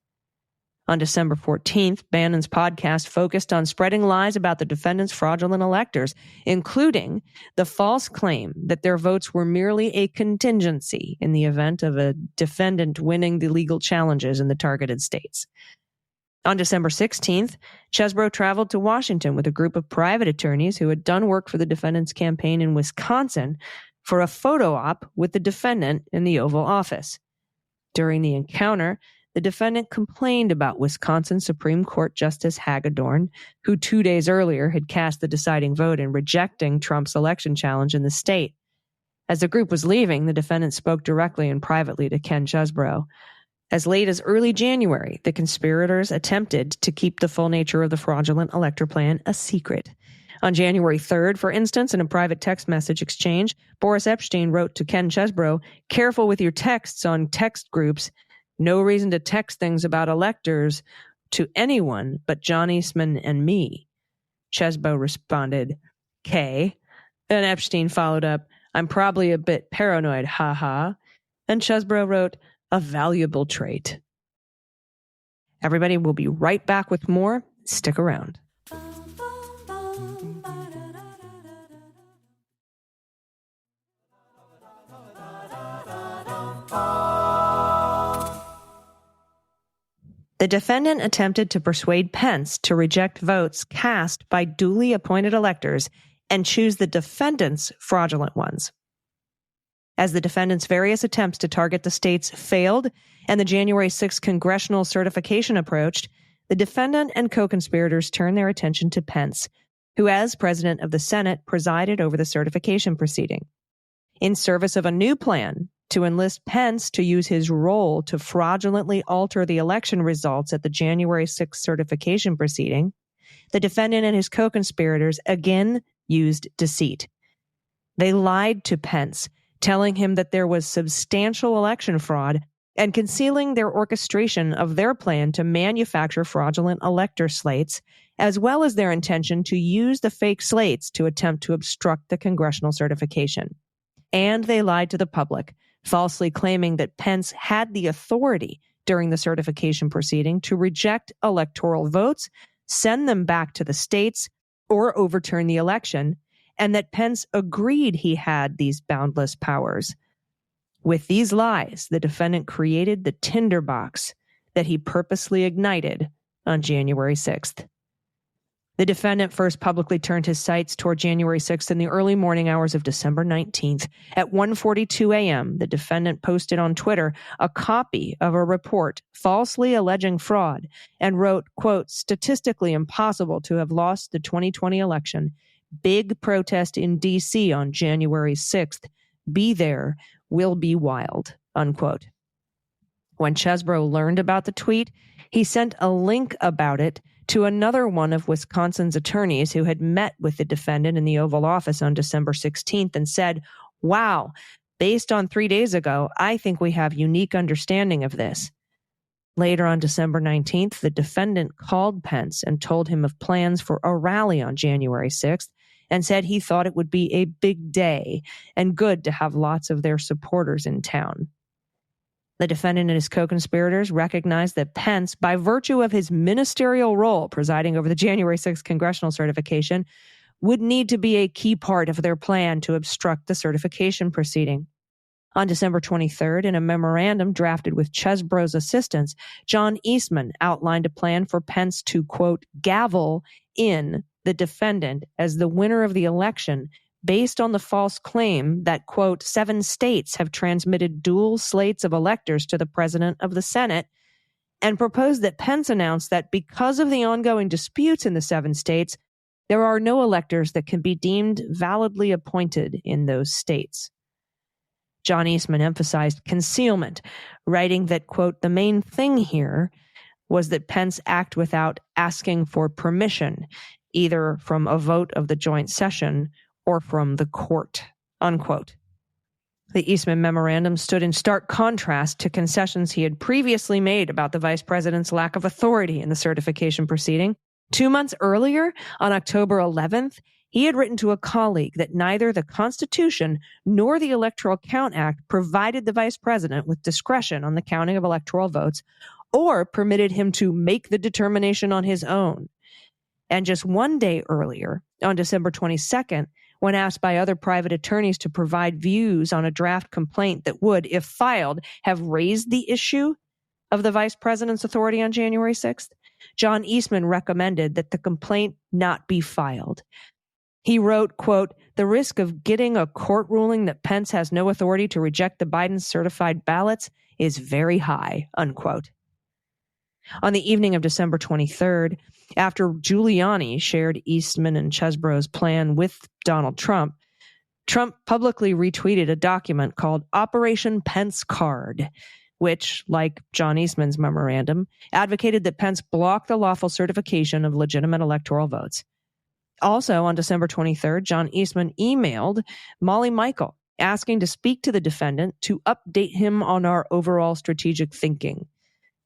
On December 14th, Bannon's podcast focused on spreading lies about the defendant's fraudulent electors, including the false claim that their votes were merely a contingency in the event of a defendant winning the legal challenges in the targeted states. On December 16th, Chesebro traveled to Washington with a group of private attorneys who had done work for the defendant's campaign in Wisconsin for a photo op with the defendant in the Oval Office. During the encounter, the defendant complained about Wisconsin Supreme Court Justice Hagedorn, who 2 days earlier had cast the deciding vote in rejecting Trump's election challenge in the state. As the group was leaving, the defendant spoke directly and privately to Ken Chesebro. As late as early January, the conspirators attempted to keep the full nature of the fraudulent elector plan a secret. On January 3rd, for instance, in a private text message exchange, Boris Epstein wrote to Ken Chesebro, "Careful with your texts on text groups. No reason to text things about electors to anyone but John Eastman and me. Chesbro responded, K. And Epstein followed up, I'm probably a bit paranoid, haha. And Chesbro wrote, a valuable trait. Everybody, will be right back with more. Stick around. The defendant attempted to persuade Pence to reject votes cast by duly appointed electors and choose the defendant's fraudulent ones. As the defendant's various attempts to target the states failed and the January 6th congressional certification approached, the defendant and co-conspirators turned their attention to Pence, who, as president of the Senate, presided over the certification proceeding. In service of a new plan to enlist Pence to use his role to fraudulently alter the election results at the January 6th certification proceeding, the defendant and his co-conspirators again used deceit. They lied to Pence, telling him that there was substantial election fraud and concealing their orchestration of their plan to manufacture fraudulent elector slates, as well as their intention to use the fake slates to attempt to obstruct the congressional certification. And they lied to the public, falsely claiming that Pence had the authority during the certification proceeding to reject electoral votes, send them back to the states, or overturn the election, and that Pence agreed he had these boundless powers. With these lies, the defendant created the tinderbox that he purposely ignited on January 6th. The defendant first publicly turned his sights toward January 6th in the early morning hours of December 19th. At 1:42 a.m., the defendant posted on Twitter a copy of a report falsely alleging fraud and wrote, quote, statistically impossible to have lost the 2020 election. Big protest in D.C. on January 6th. Be there. Will be wild, unquote. When Chesbro learned about the tweet, he sent a link about it to another one of Wisconsin's attorneys who had met with the defendant in the Oval Office on December 16th and said, wow, based on 3 days ago, I think we have unique understanding of this. Later on December 19th, the defendant called Pence and told him of plans for a rally on January 6th and said he thought it would be a big day and good to have lots of their supporters in town. The defendant and his co-conspirators recognized that Pence, by virtue of his ministerial role presiding over the January 6th congressional certification, would need to be a key part of their plan to obstruct the certification proceeding. On December 23rd, in a memorandum drafted with Chesbro's assistance, John Eastman outlined a plan for Pence to, quote, gavel in the defendant as the winner of the election based on the false claim that, quote, 7 states have transmitted dual slates of electors to the president of the Senate, and proposed that Pence announce that because of the ongoing disputes in the 7 states, there are no electors that can be deemed validly appointed in those states. John Eastman emphasized concealment, writing that, quote, the main thing here was that Pence act without asking for permission, either from a vote of the joint session or from the court, unquote. The Eastman memorandum stood in stark contrast to concessions he had previously made about the vice president's lack of authority in the certification proceeding. 2 months earlier, on October 11th, he had written to a colleague that neither the Constitution nor the Electoral Count Act provided the vice president with discretion on the counting of electoral votes or permitted him to make the determination on his own. And just 1 day earlier, on December 22nd, when asked by other private attorneys to provide views on a draft complaint that would, if filed, have raised the issue of the vice president's authority on January 6th, John Eastman recommended that the complaint not be filed. He wrote, quote, the risk of getting a court ruling that Pence has no authority to reject the Biden certified ballots is very high, unquote. On the evening of December 23rd, after Giuliani shared Eastman and Chesbro's plan with Donald Trump, Trump publicly retweeted a document called Operation Pence Card, which, like John Eastman's memorandum, advocated that Pence block the lawful certification of legitimate electoral votes. Also, on December 23rd, John Eastman emailed Molly Michael, asking to speak to the defendant to update him on our overall strategic thinking.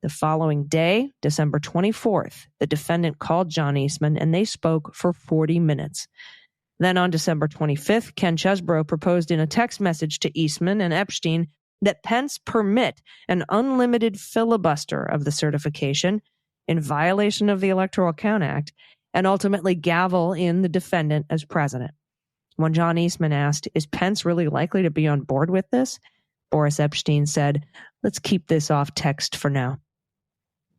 The following day, December 24th, the defendant called John Eastman and they spoke for 40 minutes. Then on December 25th, Ken Chesebro proposed in a text message to Eastman and Epstein that Pence permit an unlimited filibuster of the certification in violation of the Electoral Count Act and ultimately gavel in the defendant as president. When John Eastman asked, "Is Pence really likely to be on board with this?" Boris Epstein said, "Let's keep this off text for now."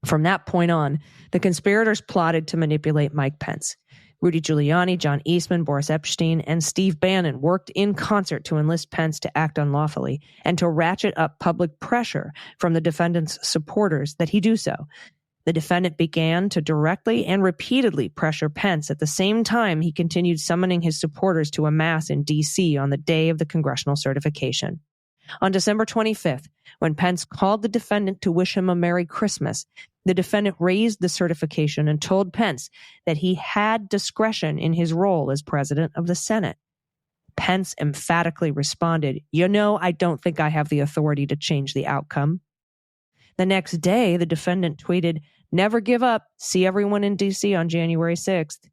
From that point on, the conspirators plotted to manipulate Mike Pence. Rudy Giuliani, John Eastman, Boris Epstein, and Steve Bannon worked in concert to enlist Pence to act unlawfully and to ratchet up public pressure from the defendant's supporters that he do so. The defendant began to directly and repeatedly pressure Pence at the same time he continued summoning his supporters to amass in D.C. on the day of the congressional certification. On December 25th, when Pence called the defendant to wish him a Merry Christmas, the defendant raised the certification and told Pence that he had discretion in his role as president of the Senate. Pence emphatically responded, I don't think I have the authority to change the outcome." The next day, the defendant tweeted, "Never give up. See everyone in D.C. on January 6th.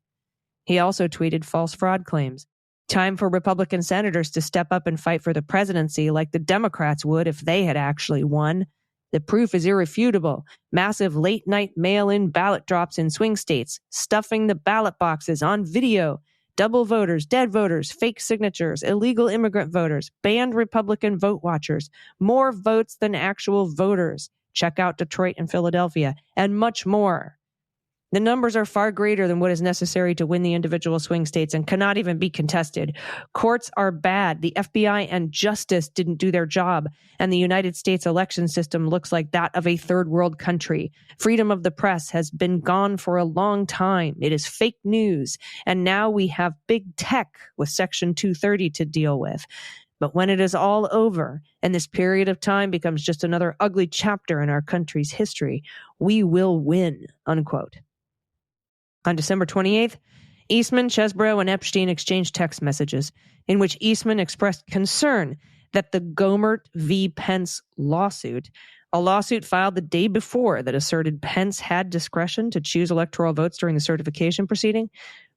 He also tweeted false fraud claims. Time for Republican senators to step up and fight for the presidency like the Democrats would if they had actually won. The proof is irrefutable. Massive late-night mail-in ballot drops in swing states, stuffing the ballot boxes on video, double voters, dead voters, fake signatures, illegal immigrant voters, banned Republican vote watchers, more votes than actual voters. Check out Detroit and Philadelphia, and much more. The numbers are far greater than what is necessary to win the individual swing states and cannot even be contested. Courts are bad. The FBI and justice didn't do their job, and the United States election system looks like that of a third world country. Freedom of the press has been gone for a long time. It is fake news, and now we have big tech with Section 230 to deal with. But when it is all over, and this period of time becomes just another ugly chapter in our country's history, we will win," unquote. On December 28th, Eastman, Chesebro, and Epstein exchanged text messages in which Eastman expressed concern that the Gohmert v. Pence lawsuit, a lawsuit filed the day before that asserted Pence had discretion to choose electoral votes during the certification proceeding,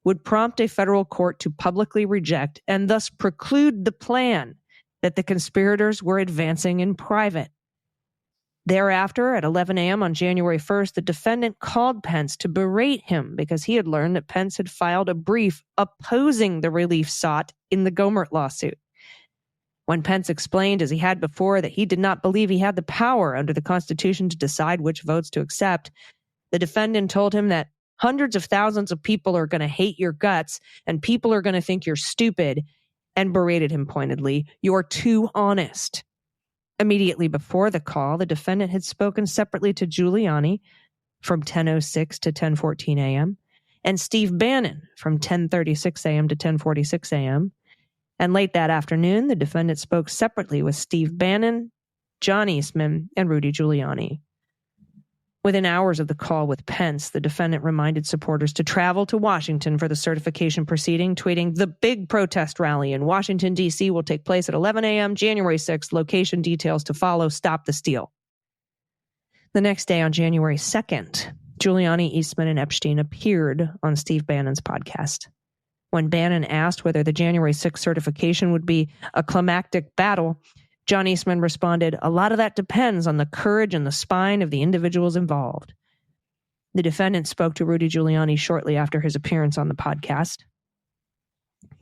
would prompt a federal court to publicly reject and thus preclude the plan that the conspirators were advancing in private. Thereafter, at 11 a.m. on January 1st, the defendant called Pence to berate him because he had learned that Pence had filed a brief opposing the relief sought in the Gohmert lawsuit. When Pence explained, as he had before, that he did not believe he had the power under the Constitution to decide which votes to accept, the defendant told him that hundreds of thousands of people are going to hate your guts and people are going to think you're stupid, and berated him pointedly, "You're too honest." Immediately before the call, the defendant had spoken separately to Giuliani from 10:06 to 10:14 a.m. and Steve Bannon from 10:36 a.m. to 10:46 a.m. And late that afternoon, the defendant spoke separately with Steve Bannon, John Eastman, and Rudy Giuliani. Within hours of the call with Pence, the defendant reminded supporters to travel to Washington for the certification proceeding, tweeting, "The big protest rally in Washington, D.C. will take place at 11 a.m. January 6th. Location details to follow. Stop the steal." The next day, on January 2nd, Giuliani, Eastman, and Epstein appeared on Steve Bannon's podcast. When Bannon asked whether the January 6th certification would be a climactic battle, John Eastman responded, "A lot of that depends on the courage and the spine of the individuals involved." The defendant spoke to Rudy Giuliani shortly after his appearance on the podcast.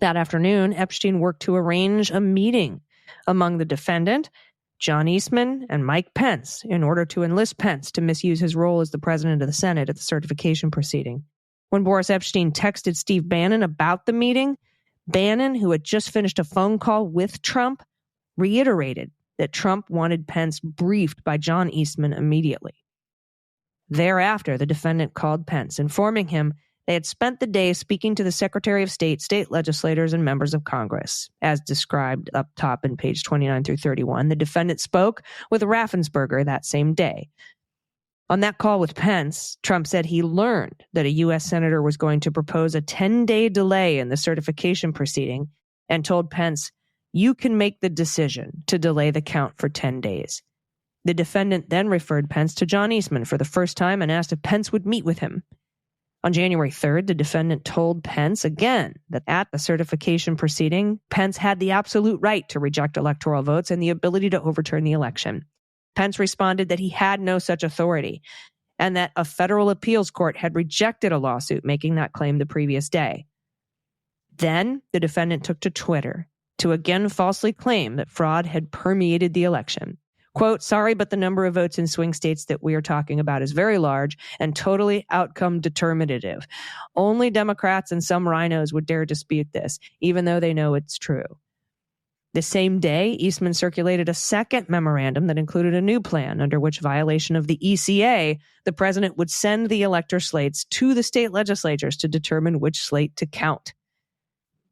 That afternoon, Epstein worked to arrange a meeting among the defendant, John Eastman, and Mike Pence in order to enlist Pence to misuse his role as the president of the Senate at the certification proceeding. When Boris Epstein texted Steve Bannon about the meeting, Bannon, who had just finished a phone call with Trump, reiterated that Trump wanted Pence briefed by John Eastman immediately. Thereafter, the defendant called Pence, informing him they had spent the day speaking to the Secretary of State, state legislators, and members of Congress. As described up top in page 29 through 31, the defendant spoke with Raffensperger that same day. On that call with Pence, Trump said he learned that a U.S. senator was going to propose a 10-day delay in the certification proceeding and told Pence, you can make the decision to delay the count for 10 days. The defendant then referred Pence to John Eastman for the first time and asked if Pence would meet with him. On January 3rd, the defendant told Pence again that at the certification proceeding, Pence had the absolute right to reject electoral votes and the ability to overturn the election. Pence responded that he had no such authority and that a federal appeals court had rejected a lawsuit making that claim the previous day. Then the defendant took to Twitter to again falsely claim that fraud had permeated the election. Quote, sorry, but the number of votes in swing states that we are talking about is very large and totally outcome determinative. Only Democrats and some rhinos would dare dispute this, even though they know it's true. The same day, Eastman circulated a second memorandum that included a new plan under which violation of the ECA, the president would send the elector slates to the state legislatures to determine which slate to count.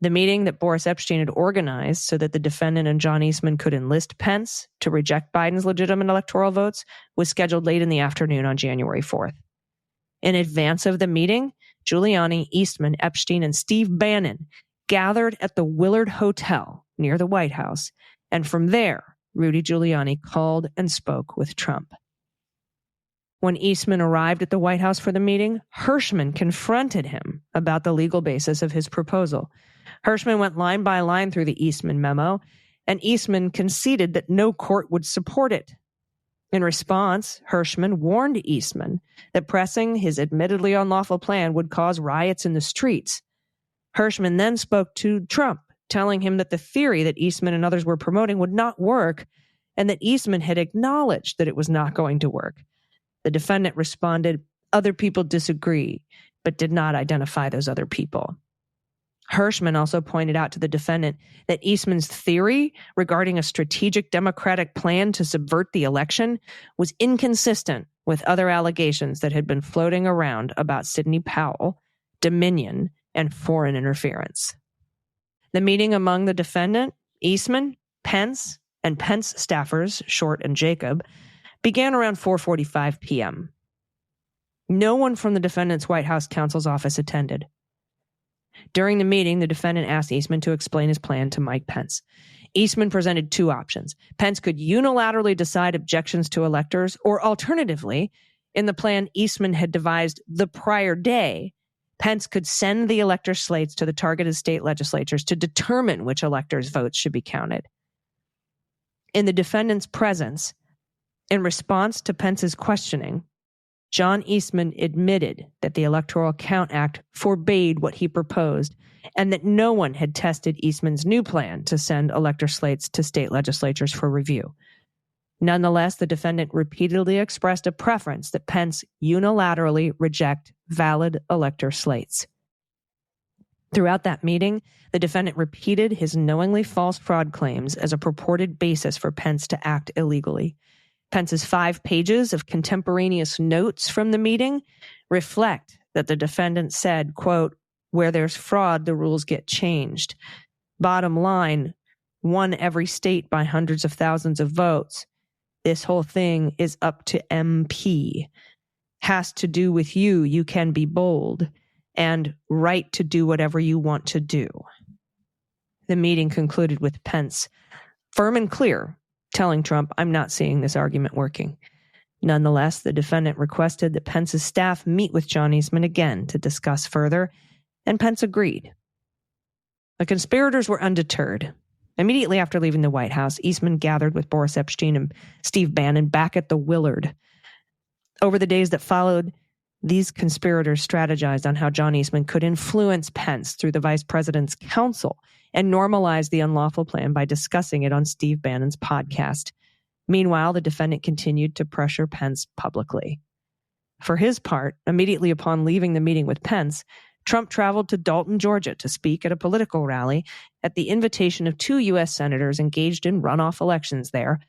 The meeting that Boris Epshteyn had organized so that the defendant and John Eastman could enlist Pence to reject Biden's legitimate electoral votes was scheduled late in the afternoon on January 4th. In advance of the meeting, Giuliani, Eastman, Epshteyn, and Steve Bannon gathered at the Willard Hotel near the White House, and from there, Rudy Giuliani called and spoke with Trump. When Eastman arrived at the White House for the meeting, Hirschman confronted him about the legal basis of his proposal. Hirschman went line by line through the Eastman memo, and Eastman conceded that no court would support it. In response, Hirschman warned Eastman that pressing his admittedly unlawful plan would cause riots in the streets. Hirschman then spoke to Trump, telling him that the theory that Eastman and others were promoting would not work, and that Eastman had acknowledged that it was not going to work. The defendant responded, other people disagree, but did not identify those other people. Hirschman also pointed out to the defendant that Eastman's theory regarding a strategic Democratic plan to subvert the election was inconsistent with other allegations that had been floating around about Sidney Powell, Dominion, and foreign interference. The meeting among the defendant, Eastman, Pence, and Pence staffers, Short and Jacob, began around 4:45 p.m. No one from the defendant's White House counsel's office attended. During the meeting, the defendant asked Eastman to explain his plan to Mike Pence. Eastman presented two options. Pence could unilaterally decide objections to electors, or alternatively, in the plan Eastman had devised the prior day, Pence could send the elector slates to the targeted state legislatures to determine which electors' votes should be counted. In the defendant's presence, in response to Pence's questioning, John Eastman admitted that the Electoral Count Act forbade what he proposed and that no one had tested Eastman's new plan to send elector slates to state legislatures for review. Nonetheless, the defendant repeatedly expressed a preference that Pence unilaterally reject valid elector slates. Throughout that meeting, the defendant repeated his knowingly false fraud claims as a purported basis for Pence to act illegally. Pence's 5 pages of contemporaneous notes from the meeting reflect that the defendant said, quote, where there's fraud, the rules get changed. Bottom line, won every state by hundreds of thousands of votes. This whole thing is up to MP. Has to do with you. You can be bold and right to do whatever you want to do. The meeting concluded with Pence firm and clear, telling Trump, I'm not seeing this argument working. Nonetheless, the defendant requested that Pence's staff meet with John Eastman again to discuss further, and Pence agreed. The conspirators were undeterred. Immediately after leaving the White House, Eastman gathered with Boris Epshteyn and Steve Bannon back at the Willard. Over the days that followed, these conspirators strategized on how John Eastman could influence Pence through the vice president's counsel and normalize the unlawful plan by discussing it on Steve Bannon's podcast. Meanwhile, the defendant continued to pressure Pence publicly. For his part, immediately upon leaving the meeting with Pence, Trump traveled to Dalton, Georgia to speak at a political rally at the invitation of 2 U.S. senators engaged in runoff elections there.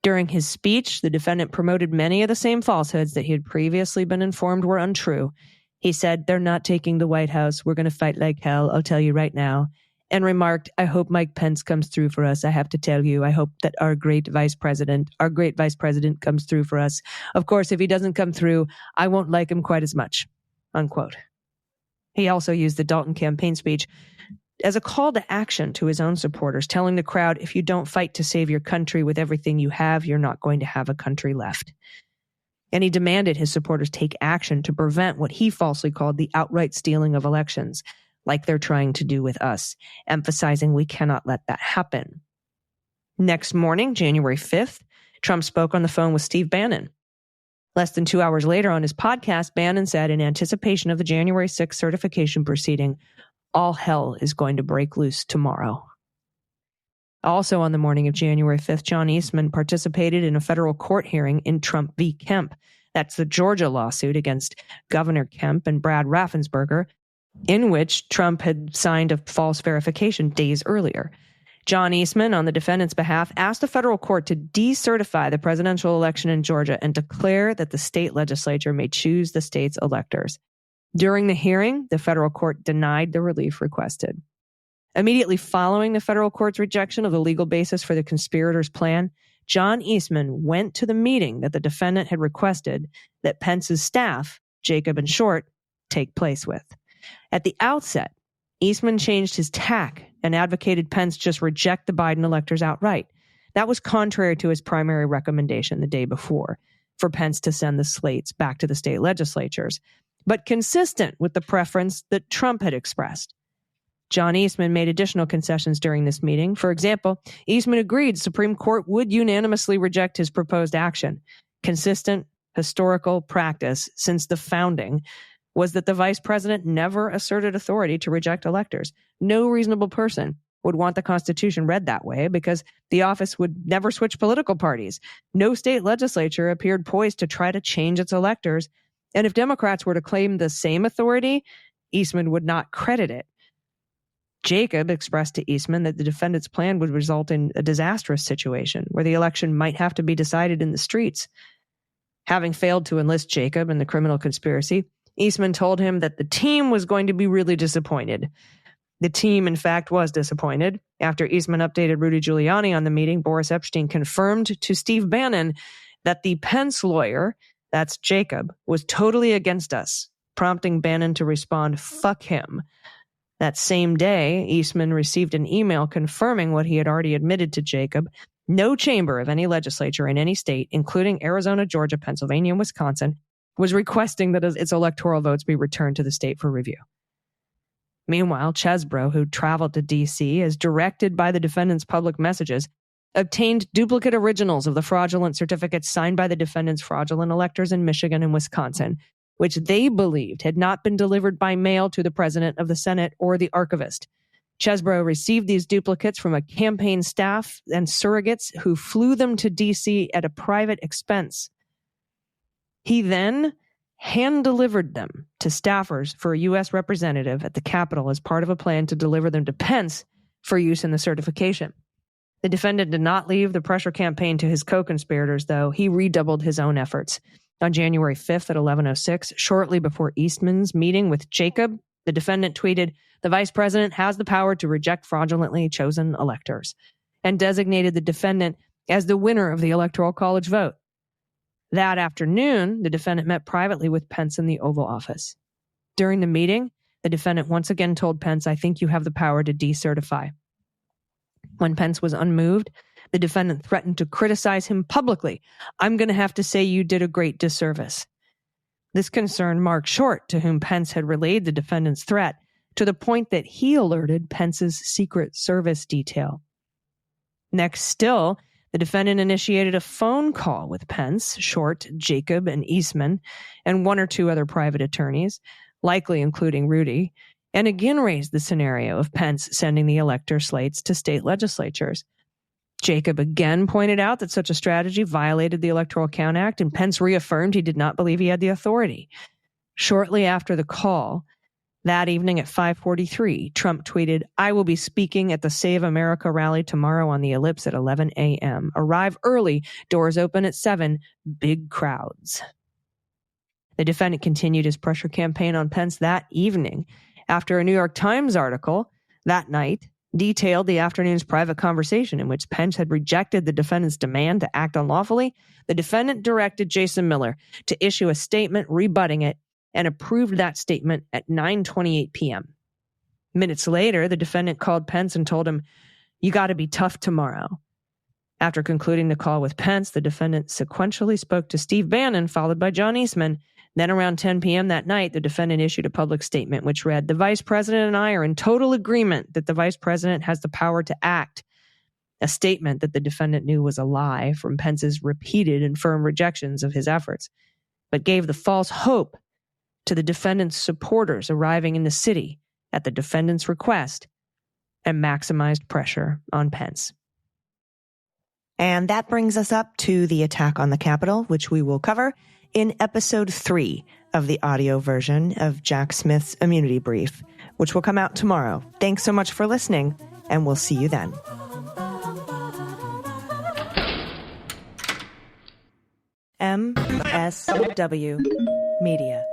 During his speech, the defendant promoted many of the same falsehoods that he had previously been informed were untrue. He said, they're not taking the White House. We're going to fight like hell. I'll tell you right now. And remarked, I hope Mike Pence comes through for us. I have to tell you, I hope that our great vice president comes through for us. Of course, if he doesn't come through, I won't like him quite as much, unquote. He also used the Dalton campaign speech as a call to action to his own supporters, telling the crowd, if you don't fight to save your country with everything you have, you're not going to have a country left. And he demanded his supporters take action to prevent what he falsely called the outright stealing of elections, like they're trying to do with us, emphasizing we cannot let that happen. Next morning, January 5th, Trump spoke on the phone with Steve Bannon. Less than 2 hours later on his podcast, Bannon said, in anticipation of the January 6th certification proceeding, all hell is going to break loose tomorrow. Also on the morning of January 5th, John Eastman participated in a federal court hearing in Trump v. Kemp. That's the Georgia lawsuit against Governor Kemp and Brad Raffensperger, in which Trump had signed a false verification days earlier. John Eastman, on the defendant's behalf, asked the federal court to decertify the presidential election in Georgia and declare that the state legislature may choose the state's electors. During the hearing, the federal court denied the relief requested. Immediately following the federal court's rejection of the legal basis for the conspirators' plan, John Eastman went to the meeting that the defendant had requested that Pence's staff, Jacob and Short, take place with. At the outset, Eastman changed his tack and advocated Pence just reject the Biden electors outright. That was contrary to his primary recommendation the day before, for Pence to send the slates back to the state legislatures, but consistent with the preference that Trump had expressed. John Eastman made additional concessions during this meeting. For example, Eastman agreed Supreme Court would unanimously reject his proposed action. Consistent historical practice since the founding was that the vice president never asserted authority to reject electors. No reasonable person would want the Constitution read that way because the office would never switch political parties. No state legislature appeared poised to try to change its electors. And if Democrats were to claim the same authority, Eastman would not credit it. Jacob expressed to Eastman that the defendant's plan would result in a disastrous situation where the election might have to be decided in the streets. Having failed to enlist Jacob in the criminal conspiracy, Eastman told him that the team was going to be really disappointed. The team, in fact, was disappointed. After Eastman updated Rudy Giuliani on the meeting, Boris Epstein confirmed to Steve Bannon that the Pence lawyer, that's Jacob, was totally against us, prompting Bannon to respond, "Fuck him." That same day, Eastman received an email confirming what he had already admitted to Jacob. No chamber of any legislature in any state, including Arizona, Georgia, Pennsylvania, and Wisconsin, was requesting that its electoral votes be returned to the state for review. Meanwhile, Chesbrough, who traveled to D.C. as directed by the defendant's public messages, obtained duplicate originals of the fraudulent certificates signed by the defendant's fraudulent electors in Michigan and Wisconsin, which they believed had not been delivered by mail to the president of the Senate or the archivist. Chesbrough received these duplicates from a campaign staff and surrogates who flew them to D.C. at a private expense. He then hand-delivered them to staffers for a U.S. representative at the Capitol as part of a plan to deliver them to Pence for use in the certification. The defendant did not leave the pressure campaign to his co-conspirators, though. He redoubled his own efforts. On January 5th at 11:06, shortly before Eastman's meeting with Jacob, the defendant tweeted, "The vice president has the power to reject fraudulently chosen electors," and designated the defendant as the winner of the Electoral College vote. That afternoon, the defendant met privately with Pence in the Oval Office. During the meeting, the defendant once again told Pence, "I think you have the power to decertify." When Pence was unmoved, the defendant threatened to criticize him publicly. "I'm going to have to say you did a great disservice." This concerned Mark Short, to whom Pence had relayed the defendant's threat, to the point that he alerted Pence's Secret Service detail. Next still, the defendant initiated a phone call with Pence, Short, Jacob, and Eastman, and one or two other private attorneys, likely including Rudy, and again raised the scenario of Pence sending the elector slates to state legislatures. Jacob again pointed out that such a strategy violated the Electoral Count Act, and Pence reaffirmed he did not believe he had the authority. Shortly after the call, that evening at 5:43, Trump tweeted, "I will be speaking at the Save America rally tomorrow on the Ellipse at 11 a.m. Arrive early, doors open at 7, big crowds." The defendant continued his pressure campaign on Pence that evening after a New York Times article that night detailed the afternoon's private conversation in which Pence had rejected the defendant's demand to act unlawfully. The defendant directed Jason Miller to issue a statement rebutting it and approved that statement at 9:28 p.m. Minutes later, the defendant called Pence and told him, "You got to be tough tomorrow." After concluding the call with Pence, the defendant sequentially spoke to Steve Bannon, followed by John Eastman. Then around 10 p.m. that night, the defendant issued a public statement which read, "The vice president and I are in total agreement that the vice president has the power to act." A statement that the defendant knew was a lie from Pence's repeated and firm rejections of his efforts, but gave the false hope to the defendant's supporters arriving in the city at the defendant's request and maximized pressure on Pence. And that brings us up to the attack on the Capitol, which we will cover in episode 3 of the audio version of Jack Smith's immunity brief, which will come out tomorrow. Thanks so much for listening, and we'll see you then. MSW Media.